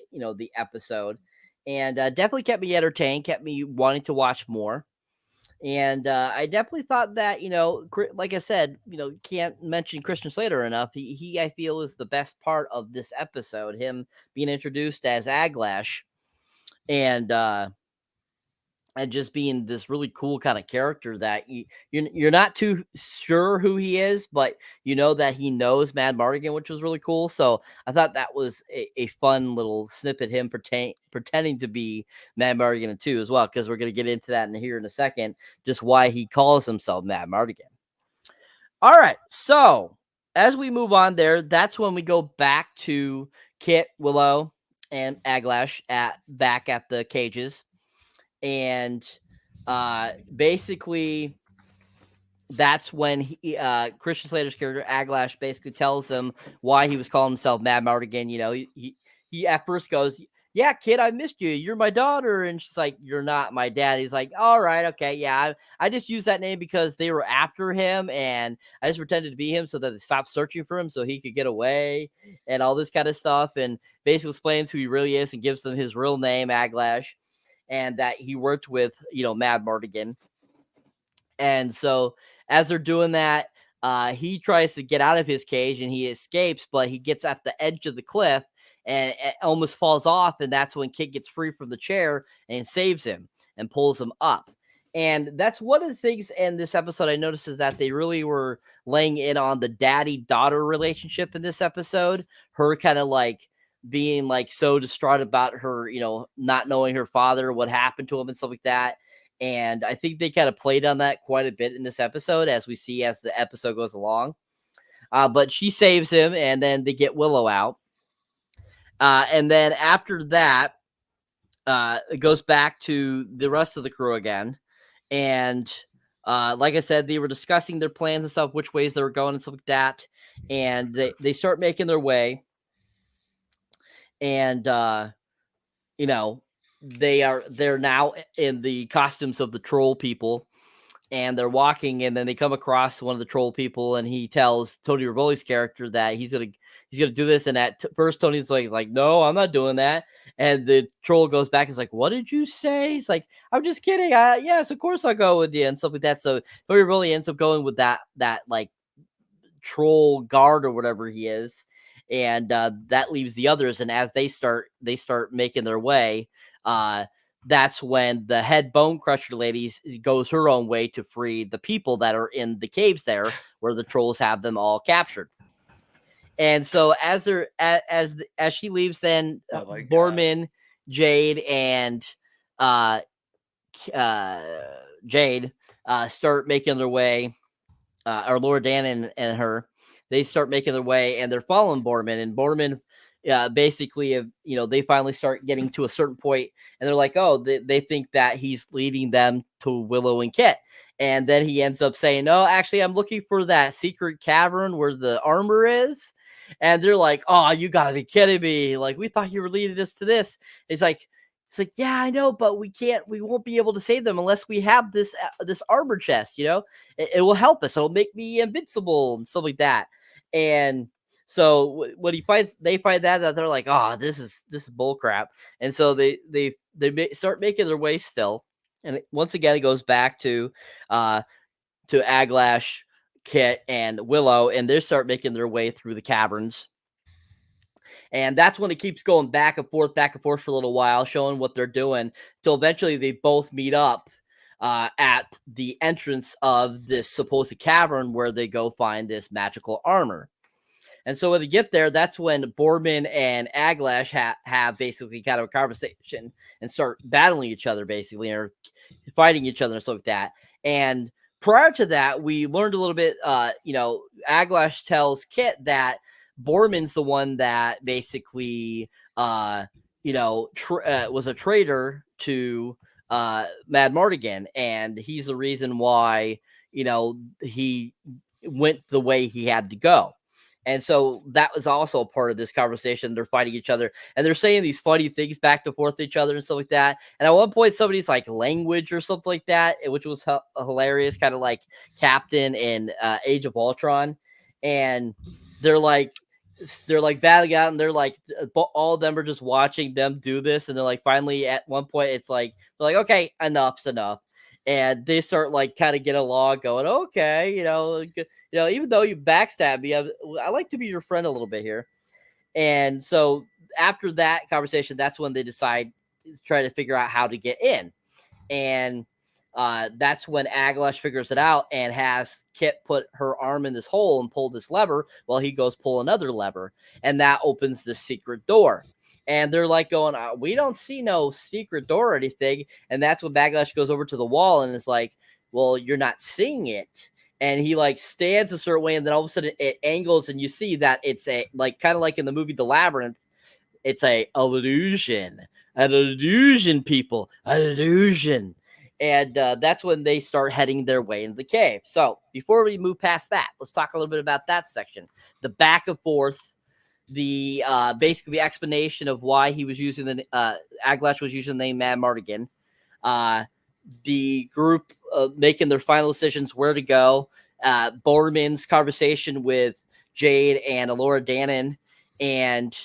episode, and definitely kept me entertained, kept me wanting to watch more. And I definitely thought that, like I said, can't mention Christian Slater enough. He I feel is the best part of this episode, him being introduced as Aglash, and just being this really cool kind of character that you're not too sure who he is, but that he knows Mad Mardigan, which was really cool. So I thought that was a fun little snippet, him pretending to be Mad Mardigan too as well, because we're going to get into that here in a second, just why he calls himself Mad Mardigan. All right, so as we move on there, that's when we go back to Kit, Willow, and Aglash back at the cages. And basically, that's when Christian Slater's character Aglash basically tells them why he was calling himself Mad Mardigan. He at first goes, "Yeah, kid, I missed you. You're my daughter," and she's like, "You're not my dad." He's like, "All right, okay, yeah, I just used that name because they were after him, and I just pretended to be him so that they stopped searching for him so he could get away, and all this kind of stuff." And basically explains who he really is and gives them his real name, Aglash. And that he worked with, Mad Mardigan. And so as they're doing that, he tries to get out of his cage and he escapes, but he gets at the edge of the cliff and almost falls off. And that's when Kit gets free from the chair and saves him and pulls him up. And that's one of the things in this episode I noticed is that they really were laying in on the daddy-daughter relationship in this episode. Her kind of like being like so distraught about her, not knowing her father, what happened to him and stuff like that. And I think they kind of played on that quite a bit in this episode, as we see as the episode goes along. But she saves him, and then they get Willow out. And then after that, it goes back to the rest of the crew again. And like I said, they were discussing their plans and stuff, which ways they were going and stuff like that. And they start making their way. And, they're now in the costumes of the troll people. And they're walking, and then they come across one of the troll people, and he tells Tony Rivoli's character that he's gonna do this. And at first, Tony's like, no, I'm not doing that. And the troll goes back and is like, what did you say? He's like, I'm just kidding. Yes, of course I'll go with you and stuff like that. So Tony Rivoli ends up going with that like troll guard or whatever he is, and that leaves the others. And as they start making their way, that's when the head bone crusher lady goes her own way to free the people that are in the caves there, where the trolls have them all captured. And so as she leaves, then Borman, Jade, and Jade start making their way, or Laura Dan and her, they start making their way, and they're following Borman. And Borman basically, they finally start getting to a certain point, and they're like, oh, they think that he's leading them to Willow and Kit. And then he ends up saying, no, actually, I'm looking for that secret cavern where the armor is. And they're like, oh, you gotta be kidding me. Like, we thought you were leading us to this. It's like, yeah, I know, but we won't be able to save them unless we have this armor chest, it will help us. It'll make me invincible and stuff like that. And so when they find that they're like, oh, this is bull crap. And so they start making their way still. And once again, it goes back to Aglash, Kit, and Willow, and they start making their way through the caverns. And that's when it keeps going back and forth for a little while, showing what they're doing, till eventually they both meet up at the entrance of this supposed cavern where they go find this magical armor. And so when they get there, that's when Borman and Aglash have basically kind of a conversation and start battling each other, basically, or fighting each other and stuff like that. And prior to that, we learned a little bit, Aglash tells Kit that Borman's the one that basically, was a traitor to Mad Mardigan. And he's the reason why, he went the way he had to go. And so that was also a part of this conversation. They're fighting each other, and they're saying these funny things back and forth to each other and stuff like that. And at one point, somebody's like language or something like that, which was hilarious, kind of like Captain in Age of Ultron. And they're like battling out, and they're like, all of them are just watching them do this. And they're like, finally, at one point, it's like, they're like, okay, enough's enough. And they start like kind of get along, going, okay, even though you backstab me, I like to be your friend a little bit here. And so after that conversation, that's when they decide to try to figure out how to get in. And that's when Aglash figures it out and has Kit put her arm in this hole and pull this lever while he goes pull another lever. And that opens the secret door. And they're like going, we don't see no secret door or anything. And that's when Aglash goes over to the wall and is like, well, you're not seeing it. And he like stands a certain way, and then all of a sudden it angles, and you see that it's a like kind of like in the movie The Labyrinth. It's an illusion, people, an illusion. And that's when they start heading their way into the cave. So before we move past that, let's talk a little bit about that section. The back and forth, the basically the explanation of why he was using the Aglash was using the name Mad Mardigan. The group making their final decisions where to go. Borman's conversation with Jade and Alora Dannon, and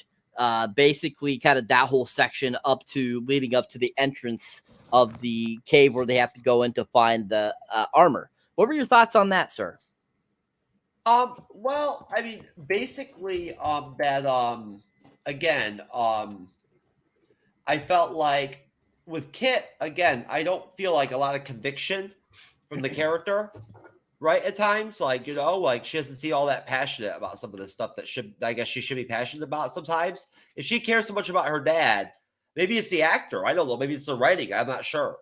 basically kind of that whole section leading up to the entrance of the cave where they have to go in to find the armor. What were your thoughts on that, sir? Well, I mean, basically, again, I felt like with Kit, again, I don't feel like a lot of conviction from the character. right? At times, like, you know, like she doesn't seem all that passionate about some of the stuff that I guess she should be passionate about sometimes. If she cares so much about her dad, maybe it's the actor. I don't know. Maybe it's the writing. I'm not sure.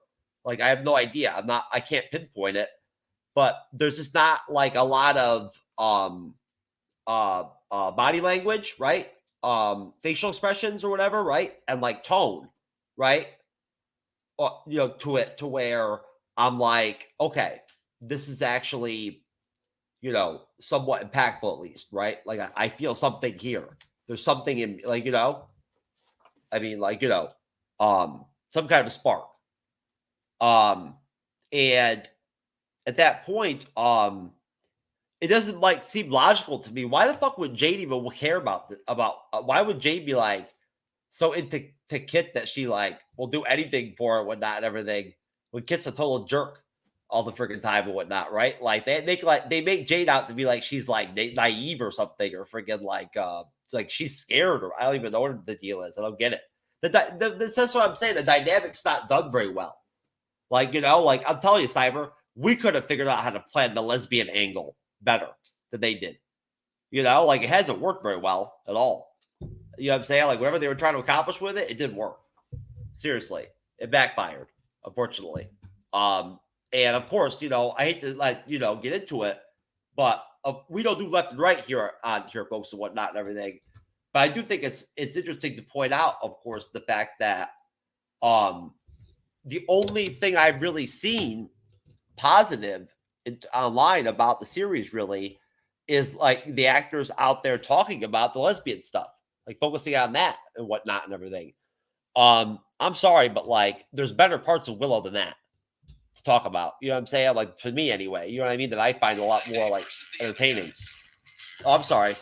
Like, I have no idea. I can't pinpoint it, but there's just not like a lot of body language, right? Facial expressions or whatever, right? And like tone, right? Or, you know, to where I'm like, okay, this is actually, you know, somewhat impactful at least, right? Like I feel something here. There's something in, like, you know, I mean, like, you know, some kind of a spark. And at that point, it doesn't like seem logical to me. Why the fuck would Jade even care about this? Why would Jade be like so into Kit that she like will do anything for her, whatnot, and everything? When Kit's a total jerk all the freaking time and whatnot, right? Like they make Jade out to be like she's like naive or something, or freaking like it's like she's scared, or I don't even know what the deal is. I don't get it. That's what I'm saying. The dynamic's not done very well. Like, you know, like I'm telling you, Cyber, we could have figured out how to plan the lesbian angle better than they did. You know, like it hasn't worked very well at all. You know what I'm saying? Like whatever they were trying to accomplish with it, it didn't work. Seriously, it backfired, unfortunately. And of course, you know, I hate to like, you know, get into it, but we don't do left and right here on here, folks, and whatnot and everything. But I do think it's interesting to point out, of course, the fact that the only thing I've really seen positive online about the series really is like the actors out there talking about the lesbian stuff, like focusing on that and whatnot and everything. I'm sorry, but like there's better parts of Willow than that to talk about. You know what I'm saying? Like for me anyway, you know what I mean? That I find a lot more like entertaining. Oh, I'm sorry.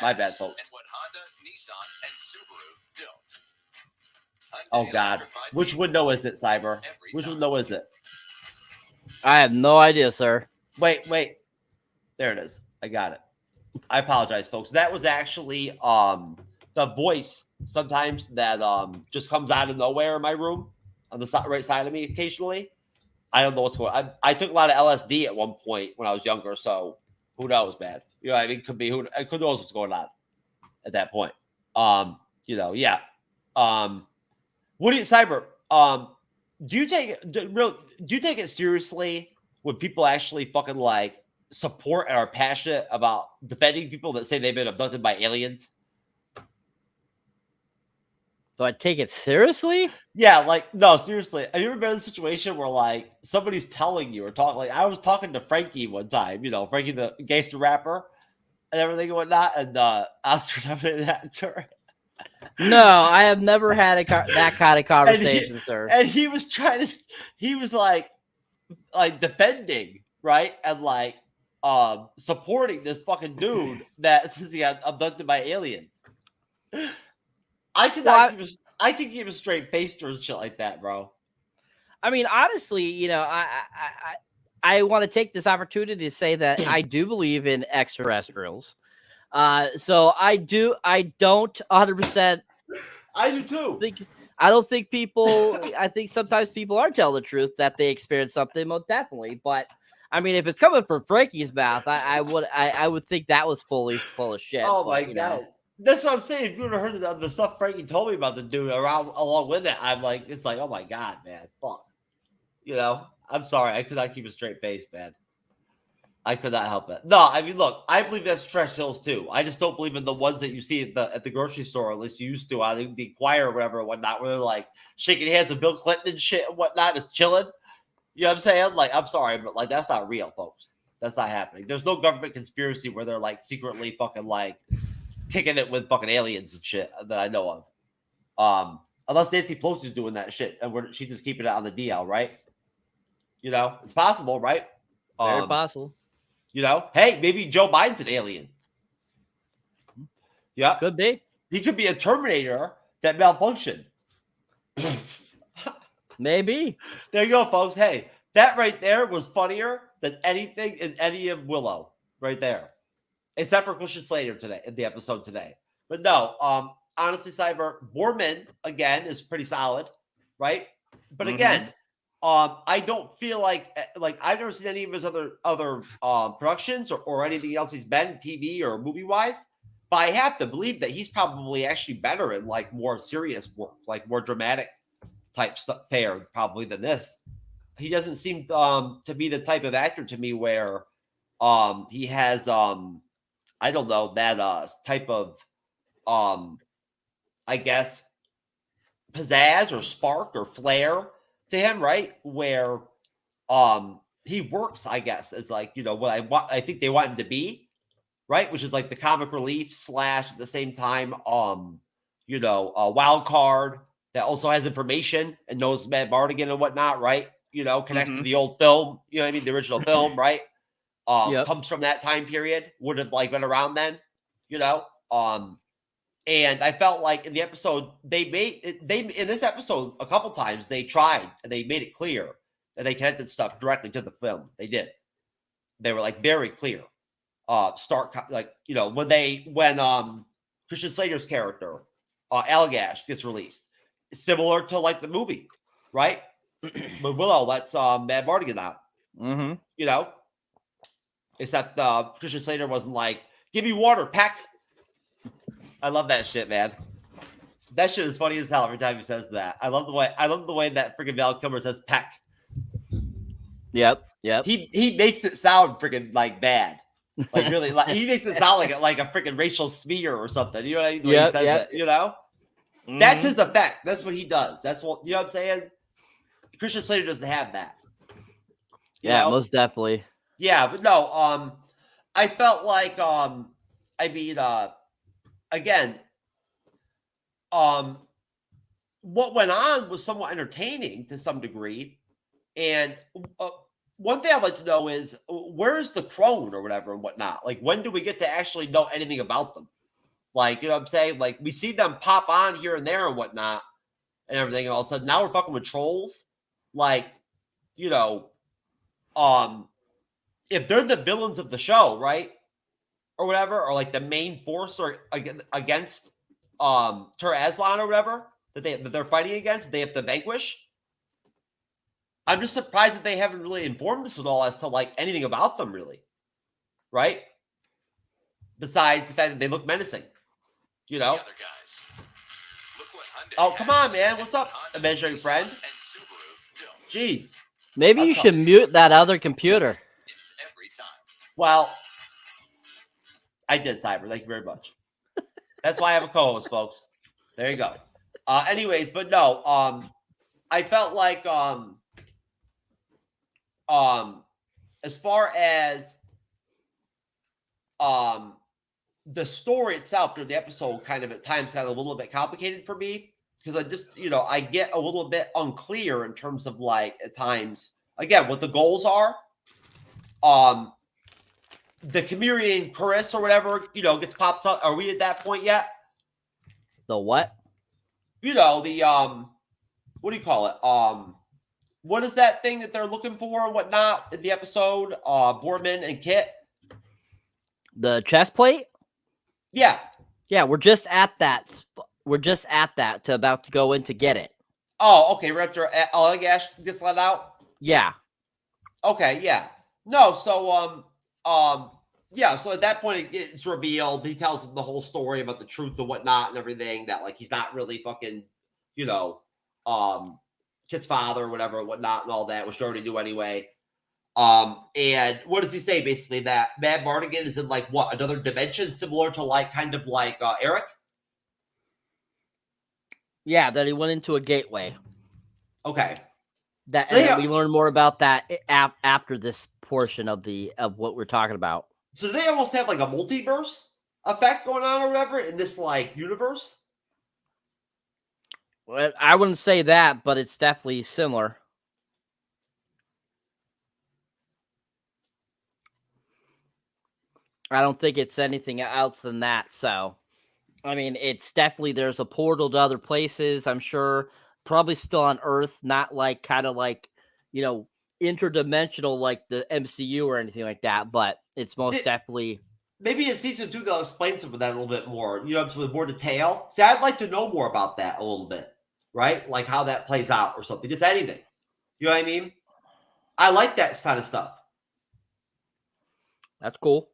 My bad, folks. Oh God. Which window is it, Cyber? Which window is it? I have no idea, sir. Wait. There it is. I got it. I apologize, folks. That was actually the voice sometimes that just comes out of nowhere in my room on the right side of me occasionally. I don't know what's going on. I took a lot of LSD at one point when I was younger, so who knows, man? You know, I mean, who knows what's going on at that point. You know, yeah. What do you, Cyber? Do you take it seriously when people actually fucking like support and are passionate about defending people that say they've been abducted by aliens? Do I take it seriously? Yeah, like no, seriously. Have you ever been in a situation where like somebody's telling you or talking? Like I was talking to Frankie one time, you know, Frankie the gangster rapper and everything and whatnot, and I was remembering that during. No, I have never had that kind of conversation, sir. And he was like defending, right? And like supporting this fucking dude that says he got abducted by aliens. I could give a straight face to shit like that, bro. I mean, honestly, you know, I want to take this opportunity to say that I do believe in extraterrestrials. So I don't 100%. I do too. I don't think people. I think sometimes people are telling the truth that they experienced something, most definitely. But I mean, if it's coming from Frankie's mouth, I would think that was full of shit. Oh but, my God. That's what I'm saying. If you would have heard the stuff Frankie told me about the dude along with it, I'm like, it's like, oh my God, man, fuck. You know, I'm sorry, I could not keep a straight face, man. I could not help it. No, I mean, look, I believe that's trash hills too. I just don't believe in the ones that you see at the grocery store, at least you used to, on the Inquirer or whatever and whatnot, where they're like shaking hands with Bill Clinton and shit and whatnot, is chilling. You know what I'm saying? Like, I'm sorry, but like that's not real, folks. That's not happening. There's no government conspiracy where they're like secretly fucking like kicking it with fucking aliens and shit that I know of. Unless Nancy Pelosi's doing that shit and she's just keeping it on the DL, right? You know, it's possible, right? Very possible. You know, hey, maybe Joe Biden's an alien. Yeah. Could be. He could be a Terminator that malfunctioned. Maybe. There you go, folks. Hey, that right there was funnier than anything in any of Willow right there. Except for Christian Slater today in the episode today. But no, honestly, Cyber, Borman, again, is pretty solid, right? But again, I don't feel like I've never seen any of his other productions or anything else he's been TV or movie wise. But I have to believe that he's probably actually better in like more serious work, like more dramatic type stuff fare probably than this. He doesn't seem to be the type of actor to me where he has I don't know that type of I guess pizzazz or spark or flair to him, right? Where he works, I guess, as like, you know, what I think they want him to be, right? Which is like the comic relief / at the same time, you know, a wild card that also has information and knows Matt Bardigan and whatnot, right? You know, connects to the old film, you know what I mean? The original film, right? Comes from that time period, would have like been around then, you know? And I felt like in the episode, in this episode, a couple times they tried and they made it clear that they connected stuff directly to the film. They did. They were like very clear. Like, you know, when Christian Slater's character, Allagash, gets released, similar to like the movie, right? But Willow lets Mad Bardigan out. You know, except Christian Slater wasn't like, "Give me water, Peck." I love that shit, man. That shit is funny as hell every time he says that. I love the way that freaking Val Kilmer says Peck. Yep. He makes it sound freaking like bad. Like really, like he makes it sound like a freaking racial smear or something. You know what I mean? When he says it, you know? That's his effect. That's what he does. That's what, you know what I'm saying? Christian Slater doesn't have that. You know? Most definitely. Yeah, but no, I felt like again, what went on was somewhat entertaining to some degree. And one thing I'd like to know is, where's the crone or whatever and whatnot? Like, when do we get to actually know anything about them? Like, you know what I'm saying? Like, we see them pop on here and there and whatnot and everything. And all of a sudden, now we're fucking with trolls. Like, you know, if they're the villains of the show, right? Or whatever, or like the main force or against Tur Aslan or whatever that they're fighting against, they have to vanquish. I'm just surprised that they haven't really informed us at all as to like anything about them, really, right? Besides the fact that they look menacing, you know. Oh, come on, man! What's up, imaginary friend? Jeez. Maybe you should mute that other computer. Well, I did, Cyber. Thank you very much. That's why I have a co-host, folks. There you go. Anyways, but no, I felt like as far as the story itself during the episode kind of at times got a little bit complicated for me, because I just, you know, I get a little bit unclear in terms of like at times, again, what the goals are. The Chimerian Chorus or whatever, you know, gets popped up. Are we at that point yet? The what? You know, the what do you call it? What is that thing that they're looking for and whatnot in the episode? Boorman and Kit. The chest plate? Yeah. Yeah, we're just at that. We're just at that to about to go in to get it. Oh, okay. Right after Allagash gets let out? Yeah. Okay, yeah. No, so yeah, so at that point it's revealed. He tells them the whole story about the truth and whatnot and everything, that like he's not really fucking, you know, Kit's father or whatever and whatnot and all that, which they already knew anyway. And what does he say basically? That Mad Bardigan is in like what, another dimension similar to like kind of like Eric? Yeah, that he went into a gateway. Okay. That, So and yeah. we learn more about that after this portion of what we're talking about. So do they almost have like a multiverse effect going on or whatever in this like universe? Well, I wouldn't say that, but it's definitely similar. I don't think it's anything else than that. So, I mean, it's definitely, there's a portal to other places, I'm sure. Probably still on Earth, not like kind of like, you know, interdimensional like the MCU or anything like that, but it's most definitely. Maybe in season 2 they'll explain some of that a little bit more, you know, with more detail. See, I'd like to know more about that a little bit, right? Like how that plays out or something, just anything. You know what I mean? I like that kind of stuff. That's cool.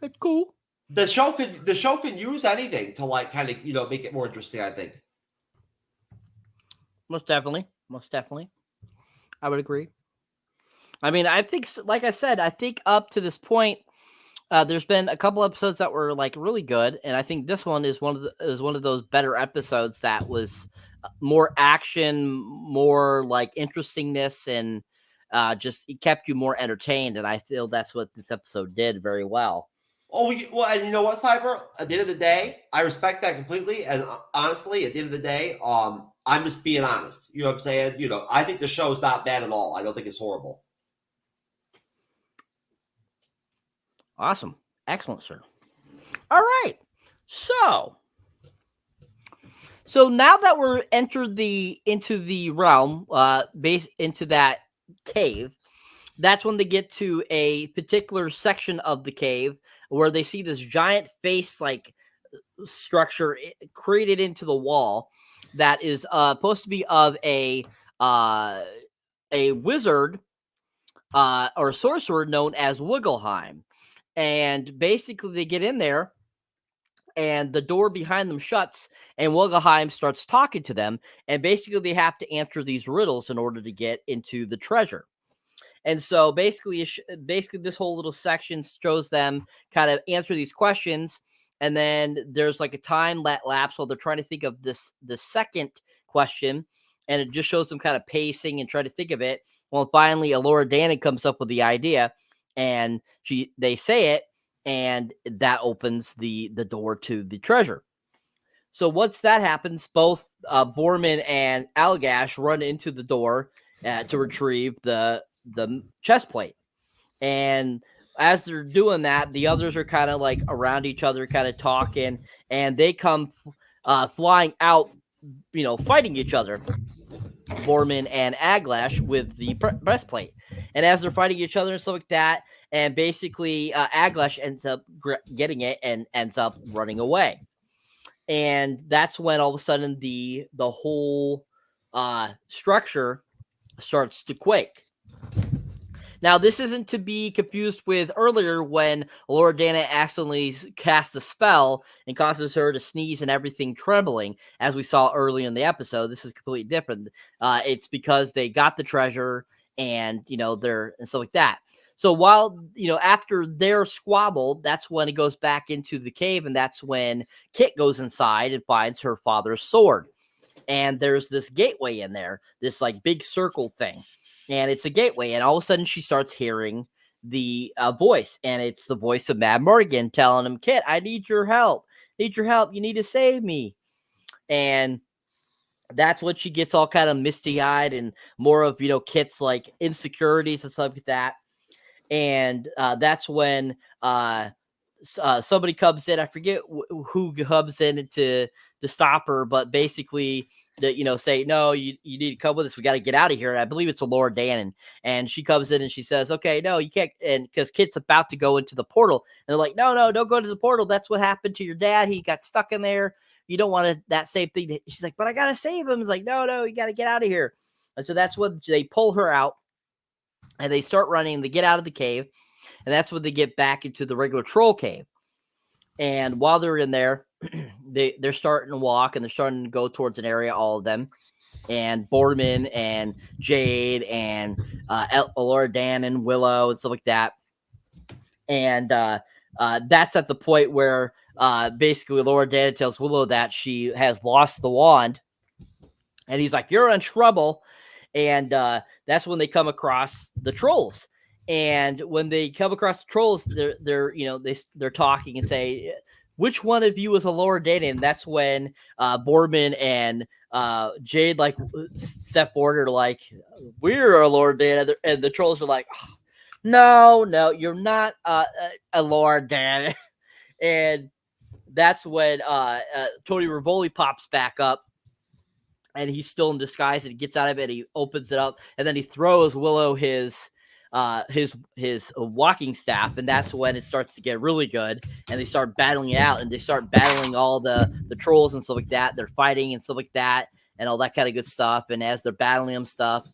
That's cool. The show can use anything to like kind of, you know, make it more interesting, I think. Most definitely. I would agree. I mean, I think, like I said, I think up to this point, there's been a couple episodes that were like really good, and I think this one is one of those better episodes that was more action, more like interestingness, and just it kept you more entertained. And I feel that's what this episode did very well. Oh, well, and you know what, Cyber? At the end of the day, I respect that completely. And honestly, at the end of the day, I'm just being honest. You know what I'm saying? You know, I think the show is not bad at all. I don't think it's horrible. Awesome. Excellent, sir. All right. So now that we're entered into the realm, into that cave, that's when they get to a particular section of the cave where they see this giant face like structure created into the wall that is supposed to be of a wizard or sorcerer known as Wiggleheim. And basically they get in there and the door behind them shuts and Wiggleheim starts talking to them. And basically they have to answer these riddles in order to get into the treasure. And so basically this whole little section shows them kind of answer these questions. And then there's like a time lapse while they're trying to think of the second question. And it just shows them kind of pacing and trying to think of it. Well, finally, Elora Danan comes up with the idea and they say it. And that opens the door to the treasure. So once that happens, both Borman and Allagash run into the door to retrieve the chest plate. And as they're doing that, the others are kind of like around each other, kind of talking, and they come flying out, you know, fighting each other, Borman and Aglash, with the breastplate. And as they're fighting each other and stuff like that, and basically Aglash ends up getting it and ends up running away. And that's when all of a sudden the whole structure starts to quake. Now, this isn't to be confused with earlier when Elora Danan accidentally casts a spell and causes her to sneeze and everything trembling, as we saw earlier in the episode. This is completely different. It's because they got the treasure and, you know, and stuff like that. So while, you know, after their squabble, that's when it goes back into the cave, and that's when Kit goes inside and finds her father's sword. And there's this gateway in there, this like big circle thing. And it's a gateway, and all of a sudden she starts hearing the voice, and it's the voice of Mad Morgan telling him, Kit, I need your help. You need to save me. And that's when she gets all kind of misty-eyed and more of, you know, Kit's like insecurities and stuff like that. And that's when somebody comes in. I forget who comes in to stop her, but basically, say, no, you need to come with us. We got to get out of here. And I believe it's Elora Danan, and she comes in and she says, okay, no, you can't. And because Kit's about to go into the portal, and they're like, no, don't go to the portal. That's what happened to your dad. He got stuck in there. You don't want that same thing. She's like, but I got to save him. It's like, no, you got to get out of here. And so that's when they pull her out, and they start running. They get out of the cave, and that's when they get back into the regular troll cave. And while they're in there, they're starting to walk, and they're starting to go towards an area, all of them. And Boardman and Jade and Elora Danan, Willow, and stuff like that. And that's at the point where basically Elora Danan tells Willow that she has lost the wand. And he's like, you're in trouble. And that's when they come across the trolls. And when they come across the trolls, they're talking and say, which one of you is Elora Danan? And that's when Boardman and Jade like step forward, like, we're Elora Danan, and the trolls are like, oh, no, you're not Elora Danan. And that's when Tony Rivoli pops back up, and he's still in disguise, and he gets out of it, and he opens it up, and then he throws Willow his walking staff, and that's when it starts to get really good, and they start battling it out, and they start battling all the trolls and stuff like that. They're fighting and stuff like that, and all that kind of good stuff. And as they're battling them stuff,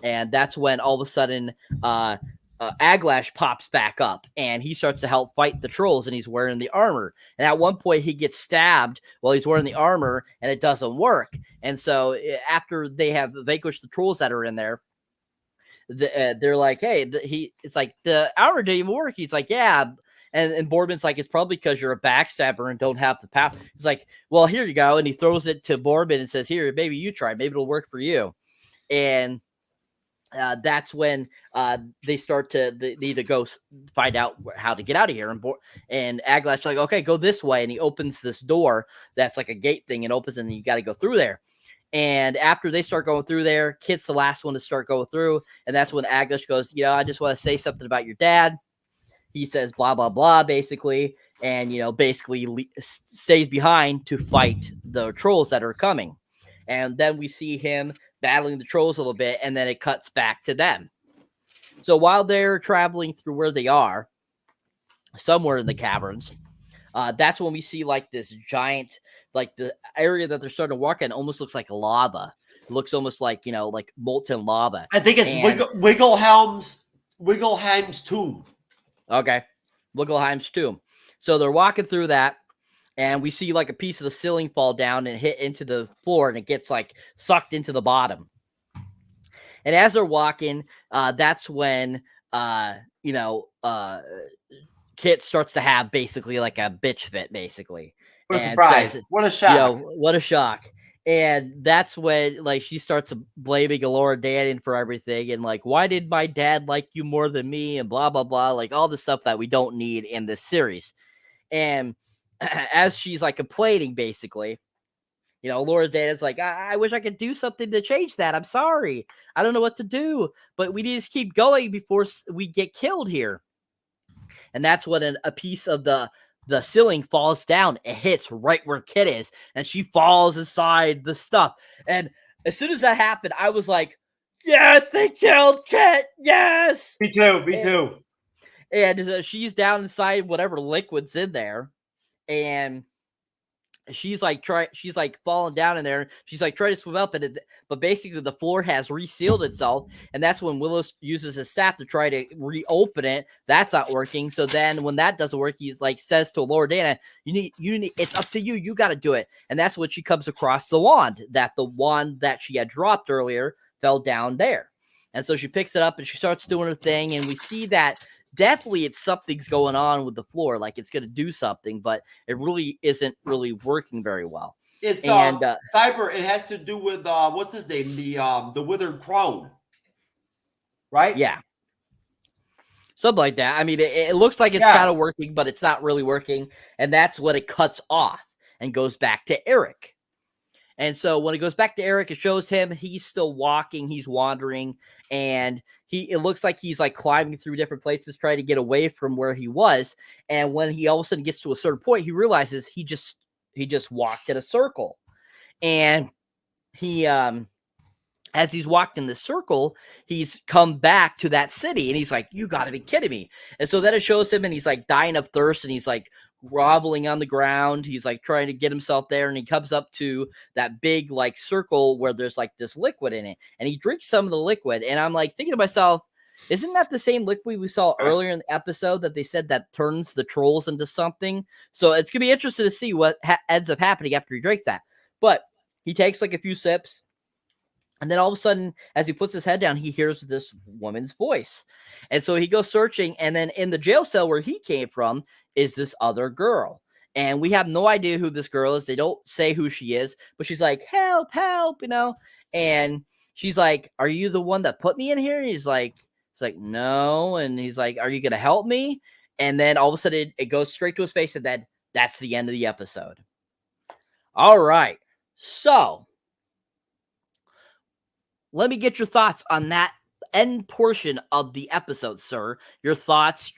And that's when all of a sudden Aglash pops back up and he starts to help fight the trolls, and he's wearing the armor. And at one point he gets stabbed while he's wearing the armor and it doesn't work. And so after they have vanquished the trolls that are in there, they're like, hey, it's like the armor didn't even work. He's like, yeah. And Boardman's like, it's probably because you're a backstabber and don't have the power. He's like, well, here you go. And he throws it to Boardman and says, here, maybe you try. Maybe it'll work for you. And that's when they need to go find out how to get out of here. And Aglash like, okay, go this way. And he opens this door that's like a gate thing and opens, and you got to go through there. And after they start going through there, Kit's the last one to start going through. And that's when Aglash goes, I just want to say something about your dad. He says blah, blah, blah, basically. And, basically stays behind to fight the trolls that are coming. And then we see him battling the trolls a little bit, and then it cuts back to them. So while they're traveling through where they are, somewhere in the caverns, that's when we see like this giant, like the area that they're starting to walk in almost looks like lava. It looks almost like, like molten lava. I think it's Wiggleheim's tomb. Okay. Wiggleheim's tomb. So they're walking through that, and we see like a piece of the ceiling fall down and hit into the floor, and it gets like sucked into the bottom. And as they're walking, that's when, Kit starts to have basically like a bitch fit, basically. What a surprise. What a shock. What a shock. And that's when like she starts blaming Laura Dannon for everything. And like, why did my dad like you more than me? And blah, blah, blah. Like all the stuff that we don't need in this series. And as she's like complaining, basically, Laura Dannon's like, I wish I could do something to change that. I'm sorry. I don't know what to do, but we need to keep going before we get killed here. And that's when a piece of the ceiling falls down. It hits right where Kit is, and she falls inside the stuff. And as soon as that happened, I was like, yes, they killed Kit. Yes. Me too. And she's down inside whatever liquid's in there. And she's like falling down in there. She's like trying to swim up, but basically the floor has resealed itself, and that's when Willow uses his staff to try to reopen it. That's not working. So then when that doesn't work, he's like says to Laura Dana, you need it's up to you. You got to do it. And that's when she comes across the wand that she had dropped earlier fell down there. And so she picks it up and she starts doing her thing, and we see that definitely something's going on with the floor, like it's going to do something, but it really isn't really working very well. It's Cyber. It has to do with what's his name, the withered crone, right? Yeah, something like that. I mean, it looks like it's kind of working, but it's not really working, and that's when it cuts off and goes back to Eric. And so when it goes back to Eric, it shows him he's still walking, he's wandering, and it looks like he's like climbing through different places, trying to get away from where he was. And when he all of a sudden gets to a certain point, he realizes he just walked in a circle. And he as he's walked in the circle, he's come back to that city, and he's like, you got to be kidding me. And so then it shows him, and he's like dying of thirst, and he's like groveling on the ground. He's like trying to get himself there, and he comes up to that big like circle where there's like this liquid in it, and he drinks some of the liquid. And I'm like thinking to myself, isn't that the same liquid we saw earlier in the episode that they said that turns the trolls into something? So it's gonna be interesting to see what ends up happening after he drinks that. But he takes like a few sips, and then all of a sudden, as he puts his head down, he hears this woman's voice. And so he goes searching, and then in the jail cell where he came from is this other girl. And we have no idea who this girl is. They don't say who she is, but she's like, help, help, And she's like, are you the one that put me in here? And he's like, no. And he's like, are you going to help me? And then all of a sudden it goes straight to his face, and then that's the end of the episode. All right. So let me get your thoughts on that end portion of the episode, sir. Your thoughts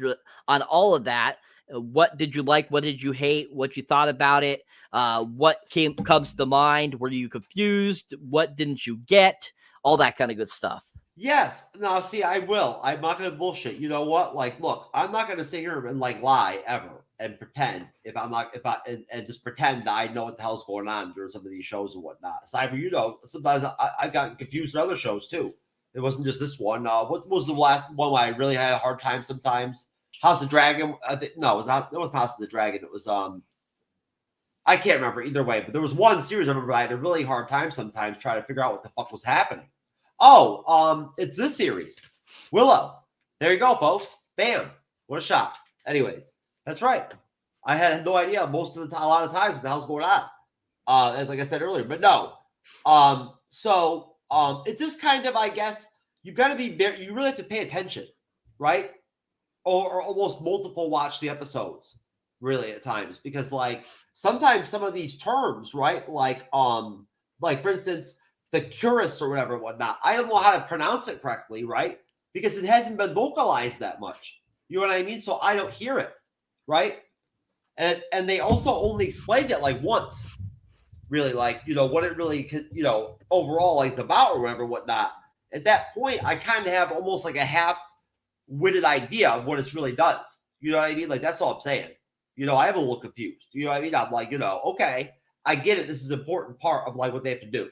on all of that. What did you like? What did you hate? What you thought about it? What comes to mind? Were you confused? What didn't you get? All that kind of good stuff. Yes. No, see, I will. I'm not going to bullshit. You know what? Like, look, I'm not going to sit here and like lie ever and pretend and just pretend that I know what the hell's going on during some of these shows and whatnot. Cyber, sometimes I've gotten confused in other shows too. It wasn't just this one. What was the last one where I really had a hard time sometimes? House of Dragon. No, it was not. It was House of the Dragon. It was I can't remember either way. But there was one series I remember I had a really hard time sometimes trying to figure out what the fuck was happening. Oh, it's this series, Willow. There you go, folks. Bam. What a shot. Anyways, that's right. I had no idea most of the time, a lot of times what the hell's going on. Like I said earlier, but no. So it's just kind of, I guess, you've got to be very, you really have to pay attention, right? Or almost multiple watch the episodes, really, at times, because like sometimes some of these terms, right? Like for instance, the Curus or whatever, whatnot. I don't know how to pronounce it correctly, right? Because it hasn't been vocalized that much. You know what I mean? So I don't hear it, right? And they also only explained it like once, really, like, you know, what it really, you know, overall like it's about or whatever, whatnot. At that point, I kind of have almost like a half-witted idea of what it really does. You know what I mean? Like, that's all I'm saying. You know, I am a little confused. You know what I mean? I'm like, you know, okay, I get it. This is an important part of like what they have to do,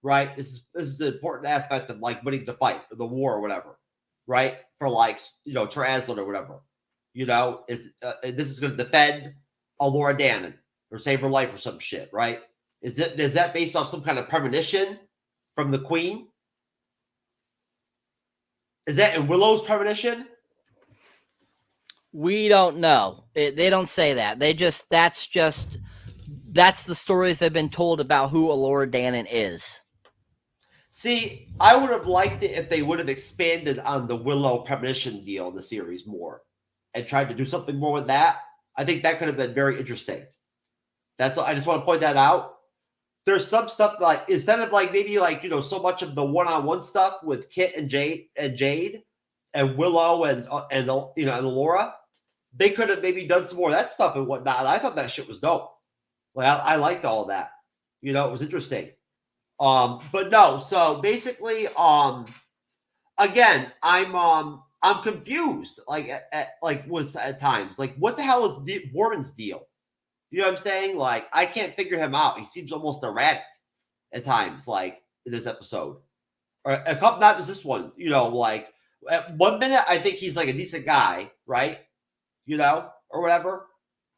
right? This is an important aspect of like winning the fight or the war or whatever, right? For like, you know, Translate or whatever. You know, this is going to defend Laura Dannon or save her life or some shit, right? Is that based off some kind of premonition from the Queen? Is that in Willow's premonition? We don't know. They don't say that. That's the stories they've been told about who Laura Dannon is. See, I would have liked it if they would have expanded on the Willow premonition deal in the series more and tried to do something more with that. I think that could have been very interesting. That's all. I just want to point that out. There's some stuff like, instead of like maybe like, you know, so much of the one-on-one stuff with Kit and Jade and Willow and you know, and Laura, they could have maybe done some more of that stuff and whatnot. And I thought that shit was dope. Like I liked all of that. You know, it was interesting. But no, so basically, again, I'm confused. Like at times, like what the hell is Warman's deal? You know what I'm saying? Like, I can't figure him out. He seems almost erratic at times, like in this episode. Or a couple, not just this one, you know, like at 1 minute, I think he's like a decent guy, right? You know, or whatever.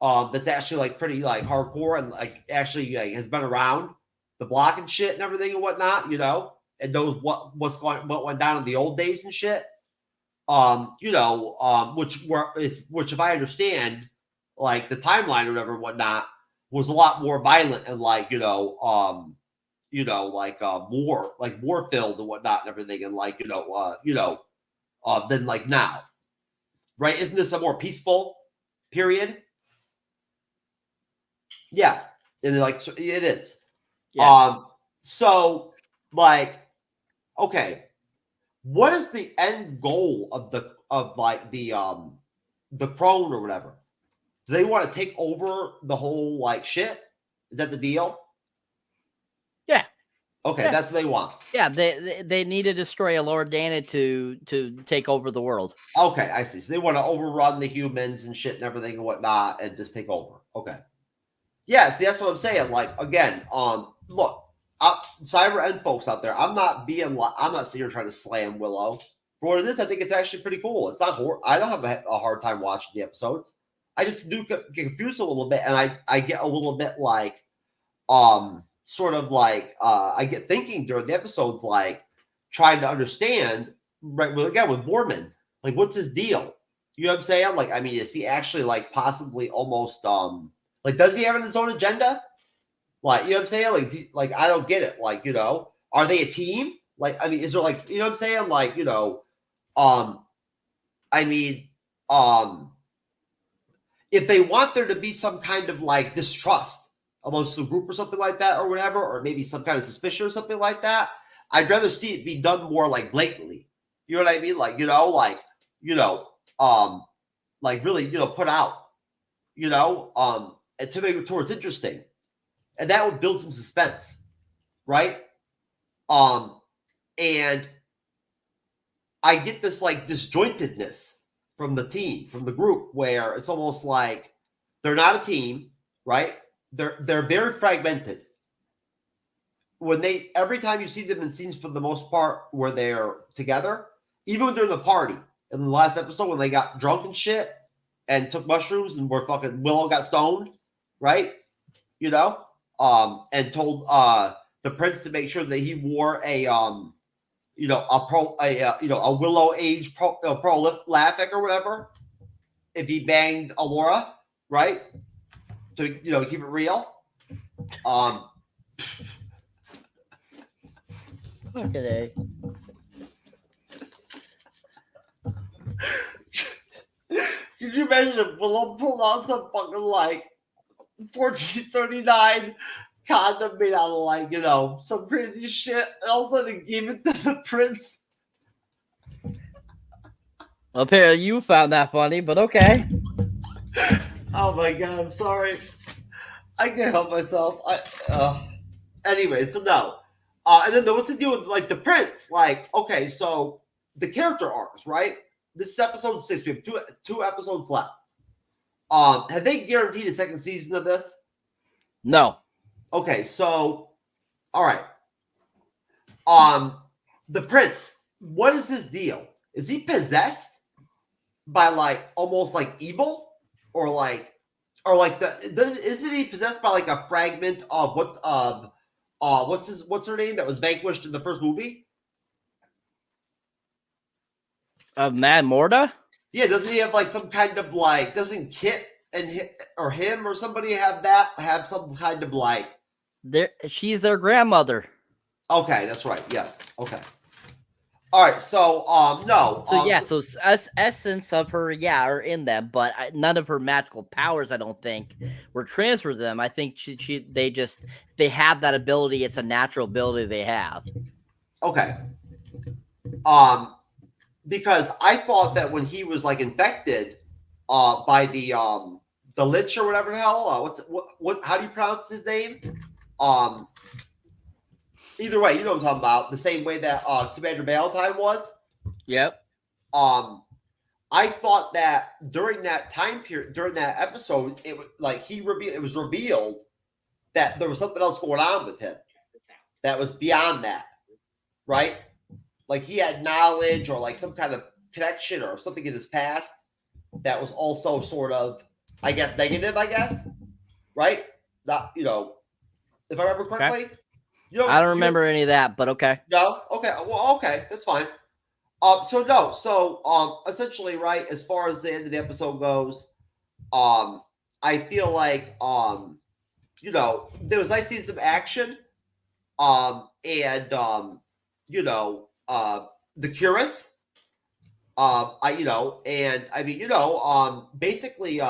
That's actually like pretty like hardcore and like actually like, has been around the block and shit and everything and whatnot, you know, and knows what went down in the old days and shit. You know, which if I understand, like the timeline or whatever, whatnot, was a lot more violent and like, like war filled and whatnot and everything. And like, than like now, right? Isn't this a more peaceful period? Yeah. And like, so it is. Yeah. So like, okay, what is the end goal of the crone or whatever? Do they want to take over the whole like shit? Is that the deal? Yeah. Okay, yeah. That's what they want. Yeah, they need to destroy Laura Dannon to take over the world. Okay, I see. So they want to overrun the humans and shit and everything and whatnot and just take over. Okay. Yeah, see, that's what I'm saying. Like, again, look, Cyber and folks out there, I'm not sitting here trying to slam Willow. For what it is, I think it's actually pretty cool. It's not I don't have a hard time watching the episodes. I just do get confused a little bit, and I get a little bit like, sort of like, I get thinking during the episodes, like trying to understand, right? Well, again, with Borman, like, what's his deal? You know what I'm saying? Like, I mean, is he actually like possibly almost, like, does he have his own agenda? Like, you know what I'm saying? Like, I don't get it. Like, you know, are they a team? Like, I mean, is there like, you know what I'm saying? Like, you know, I mean, if they want there to be some kind of like distrust amongst the group or something like that or whatever, or maybe some kind of suspicion or something like that, I'd rather see it be done more like blatantly. You know what I mean? Like, like really, put out, and to make it towards interesting. And that would build some suspense, right? And I get this like disjointedness from the team, from the group, where it's almost like they're not a team, right? They're very fragmented, every time you see them in scenes for the most part where they're together, even when they're in the party, in the last episode when they got drunk and shit and took mushrooms and where fucking Willow got stoned, right? You know, and told the prince to make sure that he wore a Willow age prolific or whatever if he banged Alora, right? To keep it real. Okay. Could you imagine if Willow pulled out some fucking 1439 condom made out of some crazy shit and all of a sudden gave it to the prince? Apparently you found that funny, but okay. Oh my god, I'm sorry. I can't help myself. Anyway, so no. And then what's the deal with the prince? Okay, so the character arcs, right? This is episode 6. We have two episodes left. Have they guaranteed a second season of this? No. Okay, so all right. The prince, what is his deal? Is he possessed by almost evil? Isn't he possessed by a fragment of what's her name that was vanquished in the first movie? Of Mad Morta? Yeah, doesn't he have some kind of doesn't Kit and him or somebody have some kind of she's their grandmother. Okay, that's right. Yes. Okay. All right. So no. So essence of her are in them, but none of her magical powers, I don't think, were transferred to them. I think they have that ability. It's a natural ability they have. Okay. Because I thought that when he was infected by the Lich or whatever the hell, how do you pronounce his name? Either way, you know what I'm talking about. The same way that Commander Valentine was. Yep. I thought that during that time period, during that episode, it was it was revealed that there was something else going on with him that was beyond that, right? He had knowledge or some kind of connection or something in his past that was also sort of, I guess, negative, right? Not, if I remember correctly. Okay. I don't remember any of that, but okay. No? Okay. Well, okay. That's fine. So essentially, right, as far as the end of the episode goes, I feel there was nice to see some action, the Curious, basically,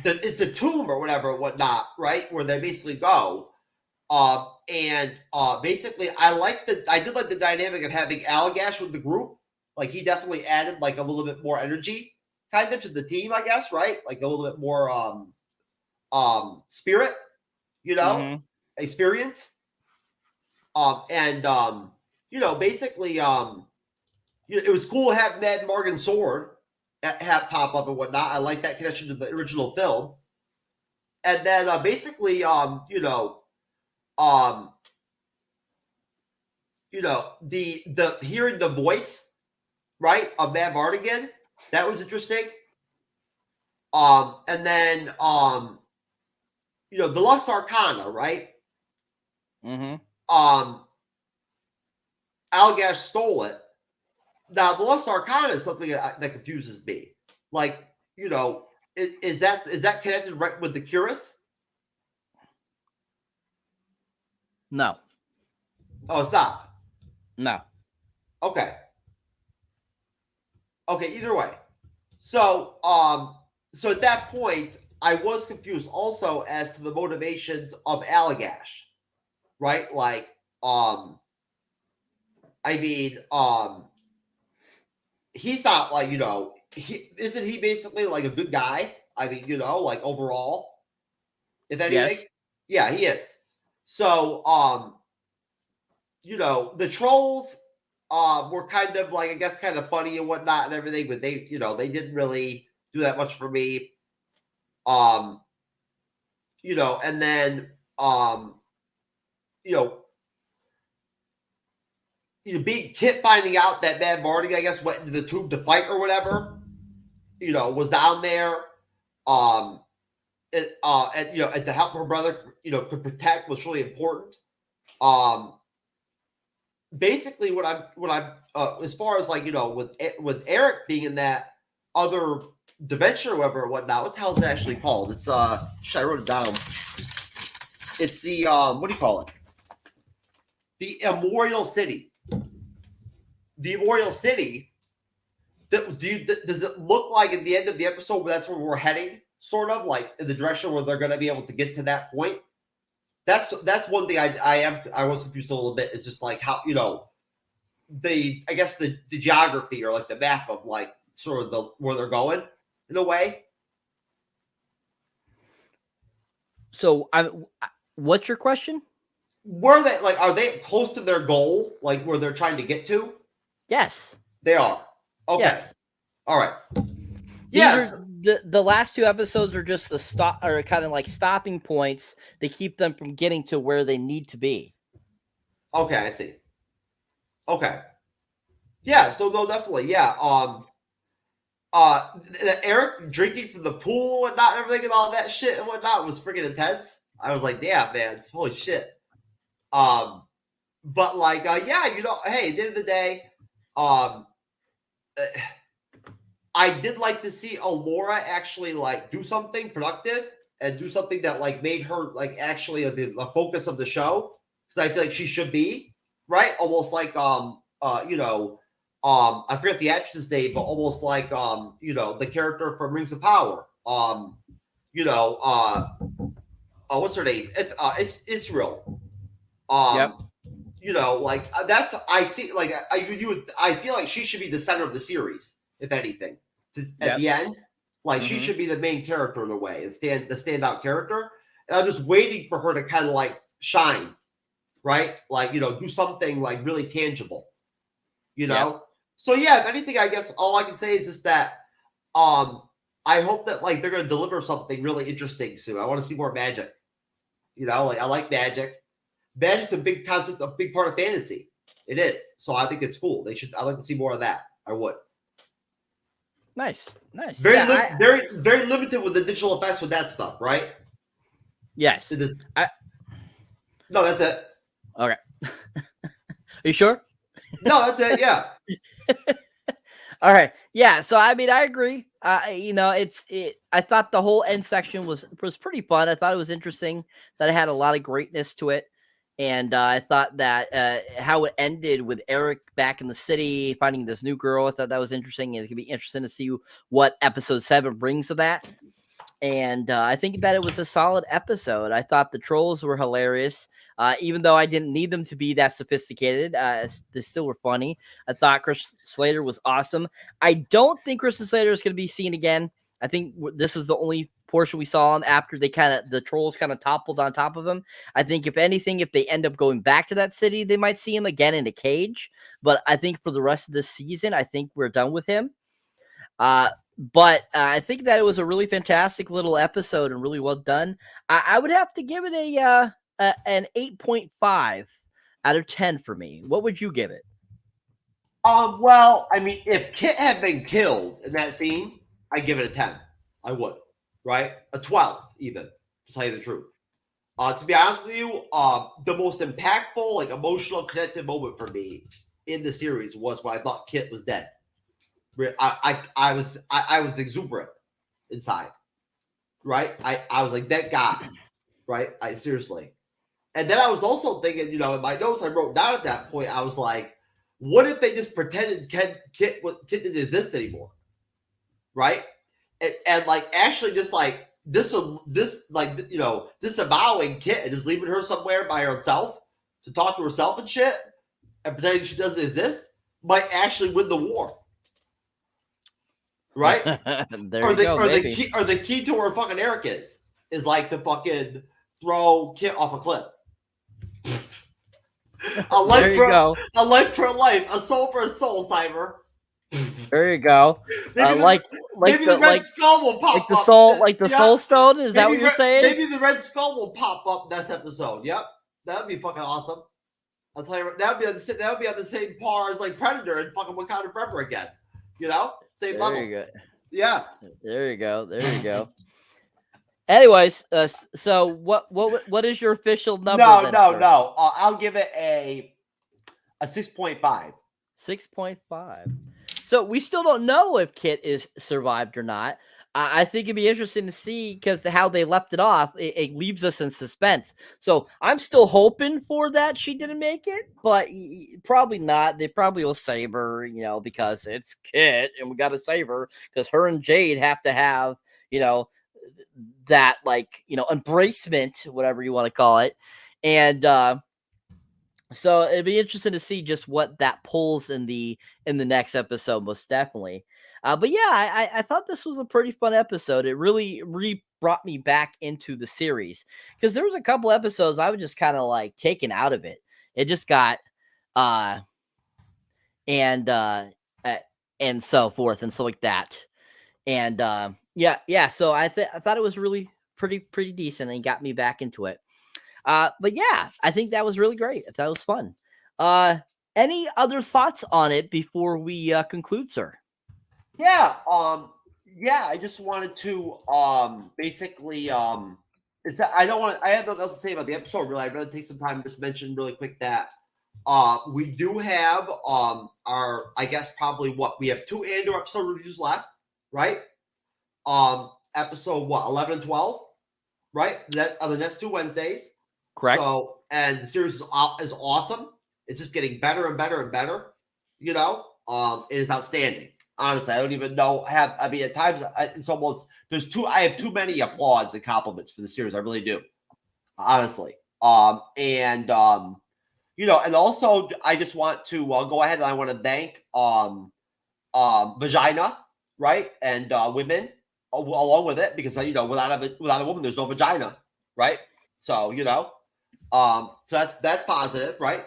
it's a tomb or whatever, whatnot, right? Where they basically go, basically, I did like the dynamic of having Allagash with the group. He definitely added a little bit more energy, kind of, to the team, I guess, right? A little bit more spirit, experience. Basically, it was cool to have Mad Morgan's sword have pop up and whatnot. I like that connection to the original film. And then basically, the hearing the voice, right, of Mad Mardigan, that was interesting. And then the Lux Arcana, right? Mm-hmm. Allagash stole it. Now, the Lux Arcana is something that confuses me. Is that connected right with the Curious? No. Oh, it's not? No. Okay. Okay, either way. So, so at that point, I was confused also as to the motivations of Allagash. Right? He's not isn't he basically a good guy? Overall, if anything, yes. Yeah, he is. So, the trolls were kind of I guess kind of funny and whatnot and everything, but they didn't really do that much for me. And then you know, being Kit finding out that Mad Marty, I guess, went into the tube to fight or whatever, was down there, and to help her brother, to protect was really important. Basically, what I'm as far as like with Eric being in that other dimension or whatever, whatnot. What the hell is it actually called? It's I wrote it down. It's the what do you call it? The Immortal City. The Immortal City. Does it look like at the end of the episode that's where we're heading? Sort of like in the direction where they're going to be able to get to that point. That's one thing I was confused a little bit. It's just like how the geography or like the map of like sort of where they're going in a way. So what's your question? Were they like, are they close to their goal, like where they're trying to get to? Yes, they are. Okay, yes. All right. Yes. The last two episodes are just kind of like stopping points to keep them from getting to where they need to be. Okay, I see. Okay. Yeah. So no, definitely. Yeah. Eric drinking from the pool and not everything and all that shit and whatnot was freaking intense. I was like, damn, man, holy shit. But like, yeah, hey, at the end of the day, I did like to see Alora actually like do something productive and do something that like made her like actually the focus of the show, because I feel like she should be, right? Almost like I forget the actress's name, but almost like the character from Rings of Power. What's her name? It's Israel. Yep. Like that's I see. Like I feel like she should be the center of the series, if anything. At the end, like she should be the main character in a way, and the standout character. And I'm just waiting for her to kind of like shine, right? Like do something like really tangible, Yep. So yeah, if anything, I guess all I can say is just that I hope that like they're going to deliver something really interesting soon. I want to see more magic. Like I like magic. Magic's a big concept, a big part of fantasy. It is. So I think it's cool. I'd like to see more of that. I would. Nice. Very limited with the digital effects with that stuff, right? Yes. No, that's it. Okay. Are you sure? No, that's it. Yeah. All right. Yeah. So I mean, I agree. I thought the whole end section was pretty fun. I thought it was interesting that it had a lot of greatness to it. And I thought that how it ended with Eric back in the city, finding this new girl, I thought that was interesting. And it could be interesting to see what episode 7 brings to that. And I think that it was a solid episode. I thought the trolls were hilarious, even though I didn't need them to be that sophisticated. They still were funny. I thought Chris Slater was awesome. I don't think Kristen Slater is going to be seen again. I think this is the only portion we saw him after the trolls kind of toppled on top of him. I think if anything, if they end up going back to that city, they might see him again in a cage. But I think for the rest of this season, I think we're done with him. But I think that it was a really fantastic little episode and really well done. I would have to give it an 8.5 out of 10 for me. What would you give it? Well, I mean, if Kit had been killed in that scene, I'd give it a 10. I would. Right? A 12, even, to tell you the truth. To be honest with you, the most impactful, like emotional, connected moment for me in the series was when I thought Kit was dead. I was exuberant inside. Right? I was like, that guy. Right? Seriously. And then I was also thinking, in my notes I wrote down at that point, I was like, what if they just pretended Kit didn't exist anymore? Right? And like actually just like disavowing Kit and just leaving her somewhere by herself to talk to herself and shit and pretending she doesn't exist might actually win the war. Right? The key to where fucking Eric is like to fucking throw Kit off a cliff. A life for a life, a soul for a soul, Cyber. There you go. Maybe the red skull will pop up. Soul stone. Is that what you're saying? Maybe the red skull will pop up next episode. Yep, that would be fucking awesome. I'll tell you, that would be on the same par as like Predator and fucking Wakanda Forever again. You know, same level. There you go. Yeah. There you go. There you go. Anyways, so what is your official number? No. I'll give it a 6.5. 6.5. So we still don't know if Kit is survived or not. I think it'd be interesting to see because how they left it off, it leaves us in suspense. So I'm still hoping for that she didn't make it, but probably not. They probably will save her, because it's Kit and we got to save her because her and Jade have to have, that embracement, whatever you want to call it. And so it'd be interesting to see just what that pulls in the next episode, most definitely. But yeah, I thought this was a pretty fun episode. It really brought me back into the series because there was a couple episodes I was just kind of like taken out of it. It just got and so forth and so like that. And yeah. So I thought it was really pretty decent and got me back into it. But yeah, I think that was really great. I thought it was fun. Any other thoughts on it before we conclude, sir? Yeah. I just wanted to basically is that I have nothing else to say about the episode really. I'd rather take some time to just mention really quick that we do have I guess probably we have 2 Andor episode reviews left, right? Episode 11 and 12, right? That are the next 2 Wednesdays. Correct. So, and the series is awesome. It's just getting better and better and better. It is outstanding. Honestly, I don't even know. At times it's almost I have too many applause and compliments for the series. I really do, honestly. And also I just want to go ahead and I want to thank Vagina, right, and women along with it because without a woman there's no vagina, right? So so that's positive, right?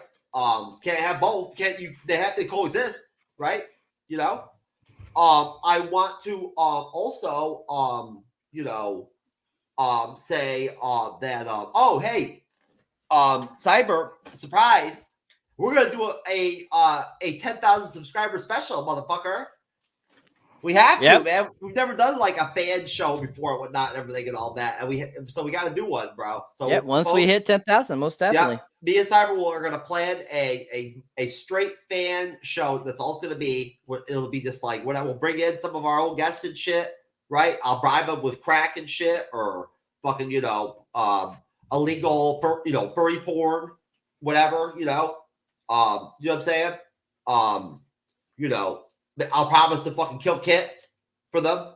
Can't have both. They have to coexist, right? I want to also say that hey, Cyber surprise, we're gonna do a 10,000 subscriber special, motherfucker. We have to, man. We've never done like a fan show before and whatnot and everything and all that. And we got to do one, bro. So once we hit 10,000, most definitely. Yeah, me and Cyber are going to plan a straight fan show that's also going to be, it'll be just like, we'll bring in some of our old guests and shit, right? I'll bribe them with crack and shit or fucking, illegal, furry porn, whatever, you know what I'm saying? I'll promise to fucking kill Kit for them,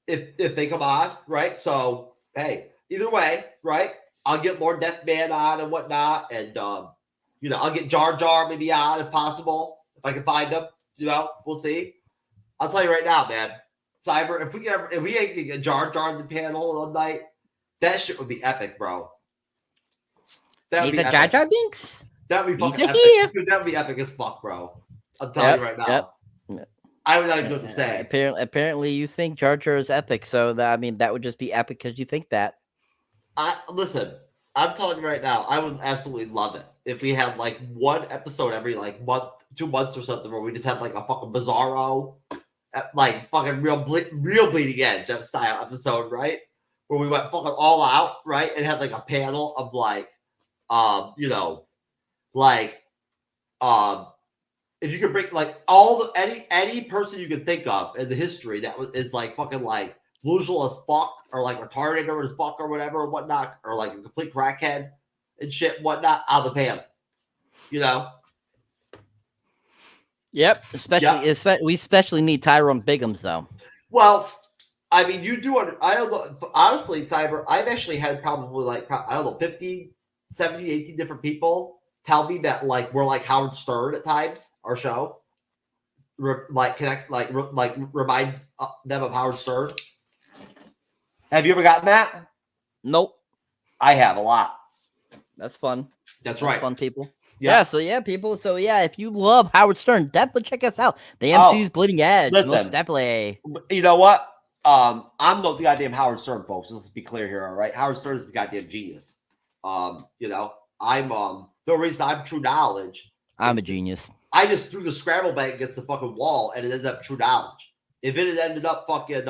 if they come on, right? So, hey, either way, right? I'll get Lord Deathman on and whatnot, and I'll get Jar Jar maybe on if possible, if I can find him. We'll see. I'll tell you right now, man, Cyber, if we ain't get Jar Jar in the panel one night, that shit would be epic, bro. That would be epic. Jar Jar Binks. That would be fucking epic. Dude, that would be epic as fuck, bro. I'm telling you right now. Yep. I would not even know what to say. Apparently, you think Jar Jar is epic, so that would just be epic because you think that. Listen, I'm telling you right now, I would absolutely love it if we had like one episode every like month, 2 months or something, where we just had like a fucking Bizarro, like fucking real Bleeding Edge style episode, right? Where we went fucking all out, right, and had like a panel of if you could bring like any person you could think of in the history that is like fucking like delusional as fuck or like retarded or as fuck or whatever or whatnot, or like a complete crackhead and shit and whatnot out of the panel, Yep. We especially need Tyrone Biggums though. Well, I mean, you do. I don't know. Honestly, Cyber, I've actually had probably like 50, 70, 80 different people tell me that like we're like Howard Stern at times. Our show, reminds them of Howard Stern. Have you ever gotten that? Nope. I have a lot. That's fun. That's right. Fun people. Yeah, so yeah, people. So yeah, if you love Howard Stern, definitely check us out. The Oh, MCU's Bleeding Edge. Most listen. definitely. You know what? I'm not the goddamn Howard Stern, folks. Let's be clear here, all right? Howard Stern is the goddamn genius. You know, I'm the reason I'm True Knowledge. I'm a genius. I just threw the Scrabble bag against the fucking wall, and it ended up True Knowledge. If it had ended up fucking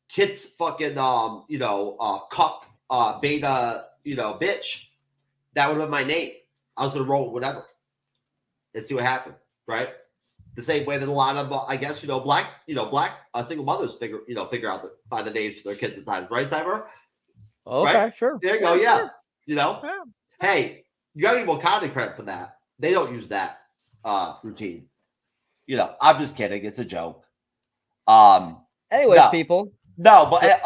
Kit's fucking cuck beta bitch, that would have been my name. I was gonna roll with whatever and see what happened, right? The same way that a lot of I guess black single mothers figure out find the names for their kids at times, right, Cyber? Okay, right? Sure. There you go, yeah. Sure. Yeah. Hey, you got to give Wakanda credit for that. They don't use that routine. I'm just kidding. It's a joke. Anyways, people. No, but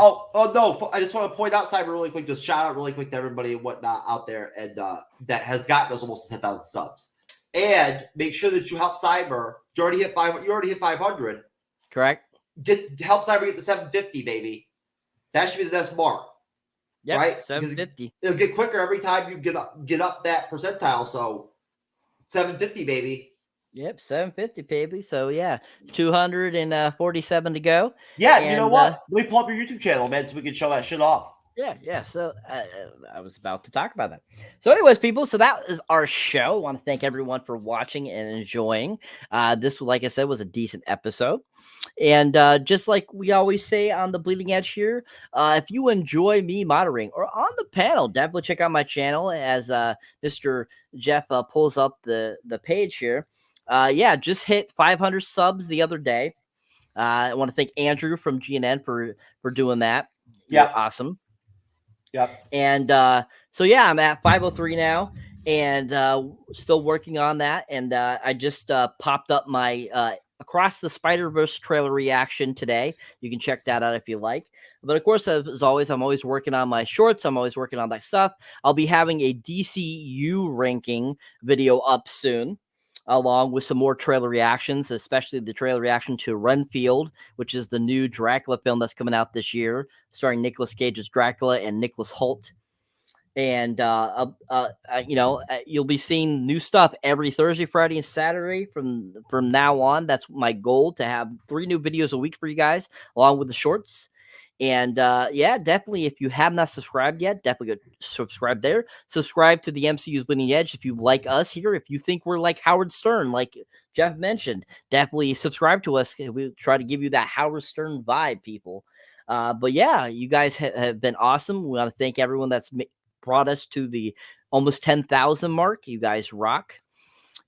no, I just want to point out Cyber really quick. Just shout out really quick to everybody and whatnot out there, and that has gotten us almost 10,000 subs. And make sure that you help Cyber. You already hit 500. Correct. Help Cyber get to 750, baby. That should be the next mark. Yeah, right. 750. It'll get quicker every time you get up that percentile. So 750, baby. Yep, 750, baby. So yeah, 247 to go. Yeah, and, you know what? Let me pull up your YouTube channel, man, so we can show that shit off. Yeah. So I was about to talk about that. So, anyways, people. So that is our show. I want to thank everyone for watching and enjoying. This, like I said, was a decent episode. And just like we always say on the Bleeding Edge here, if you enjoy me moderating or on the panel, definitely check out my channel as Mr. Jeff pulls up the page here. Just hit 500 subs the other day. I want to thank Andrew from GNN for doing that. Yeah, You're awesome. Yep. And I'm at 503 now, and still working on that. And I just popped up my Across the Spider-Verse trailer reaction today. You can check that out if you like. But of course, as always, I'm always working on my shorts. I'm always working on that stuff. I'll be having a DCU ranking video up soon, along with some more trailer reactions, especially the trailer reaction to Renfield, which is the new Dracula film that's coming out this year, starring Nicolas Cage as Dracula and Nicholas Hoult. And, you'll be seeing new stuff every Thursday, Friday, and Saturday from now on. That's my goal, to have 3 new videos a week for you guys, along with the shorts. And definitely, if you have not subscribed yet, definitely go subscribe there. Subscribe to the MCU's Bleeding Edge if you like us here. If you think we're like Howard Stern, like Jeff mentioned, definitely subscribe to us. We try to give you that Howard Stern vibe, people. But yeah, you guys have been awesome. We want to thank everyone that's brought us to the almost 10,000 mark. You guys rock.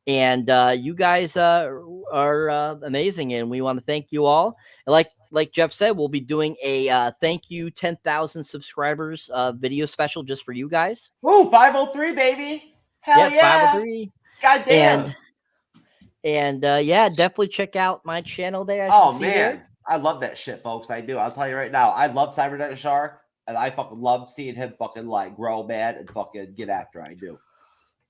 And you guys are amazing, and we want to thank you all. Like Jeff said, we'll be doing a thank you 10,000 subscribers video special just for you guys. Ooh, 503, baby. Hell yeah. 503. God damn. And definitely check out my channel there. Oh, man. I love that shit, folks. I do. I'll tell you right now. I love Cybernetic Shark, and I fucking love seeing him fucking grow, man, and fucking get after. I do.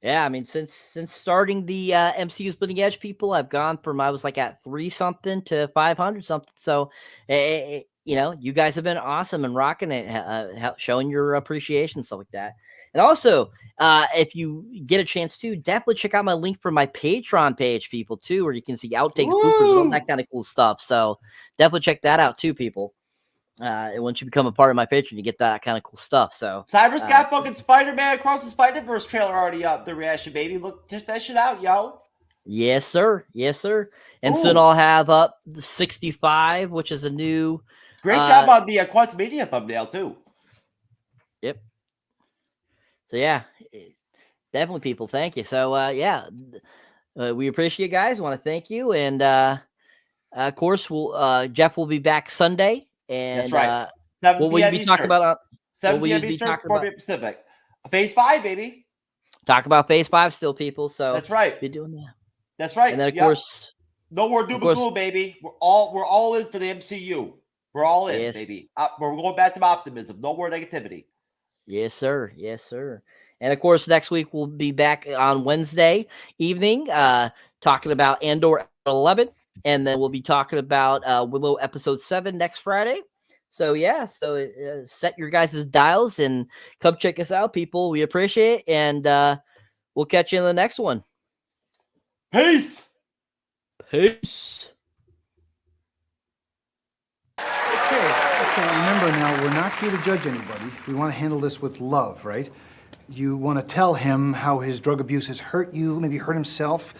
Yeah, I mean, since starting the MCU's Bleeding Edge, people, I've gone from, I was like at 3 something to 500 something. So, you guys have been awesome and rocking it, showing your appreciation, stuff like that. And also, if you get a chance to, definitely check out my link for my Patreon page, people, too, where you can see outtakes, bloopers, all that kind of cool stuff. So definitely check that out too, people. Once you become a part of my Patreon, you get that kind of cool stuff. So Cyber's got fucking Spider-Man Across the Spider-Verse trailer already up. The reaction, baby. Look, check that shit out, yo. Yes, sir. And soon I'll have up the 65, which is a new. Great job on the Quantum Media thumbnail too. Yep. So yeah, definitely, people. Thank you. So we appreciate you guys. Want to thank you, and of course, Jeff will be back Sunday. And that's right. What will you be talking about? 7 p.m. Eastern, 4 p.m. Pacific. Phase 5, baby. Talk about Phase 5 still, people. So that's right. Be doing that. That's right. And then of course, no more doom and gloom, baby. We're all in for the MCU. We're all in, baby. We're going back to optimism. No more negativity. Yes, sir. And of course, next week we'll be back on Wednesday evening, talking about Andor 11. And then we'll be talking about Willow episode 7 next Friday. So yeah, set your guys' dials and come check us out, people. We appreciate it, and we'll catch you in the next one. Peace. Peace. Okay, remember now, we're not here to judge anybody. We want to handle this with love, right? You want to tell him how his drug abuse has hurt you, maybe hurt himself.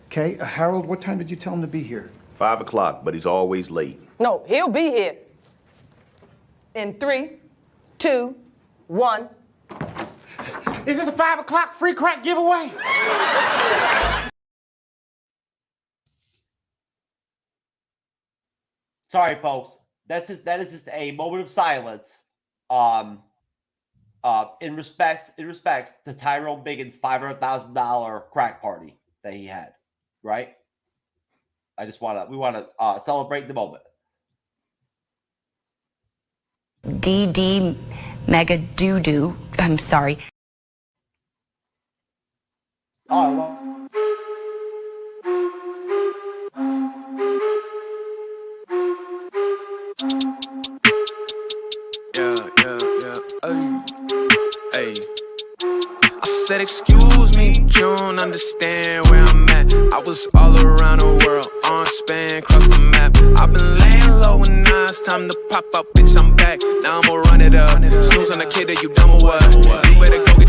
Okay, Harold, what time did you tell him to be here? 5 o'clock, but he's always late. No, he'll be here. In 3, 2, 1. Is this a 5 o'clock free crack giveaway? Sorry, folks. That is just a moment of silence. In respects to Tyrone Biggins' $500,000 crack party that he had, right? We want to celebrate the moment. DD Mega Doo-Doo. I'm sorry. Oh, well. Hey. I said, excuse me, but you don't understand where I'm at. I was all around the world, on span, cross the map. I've been laying low and now it's time to pop up, bitch, I'm back. Now I'ma run it up. Snooze on the kid that you dumb or what?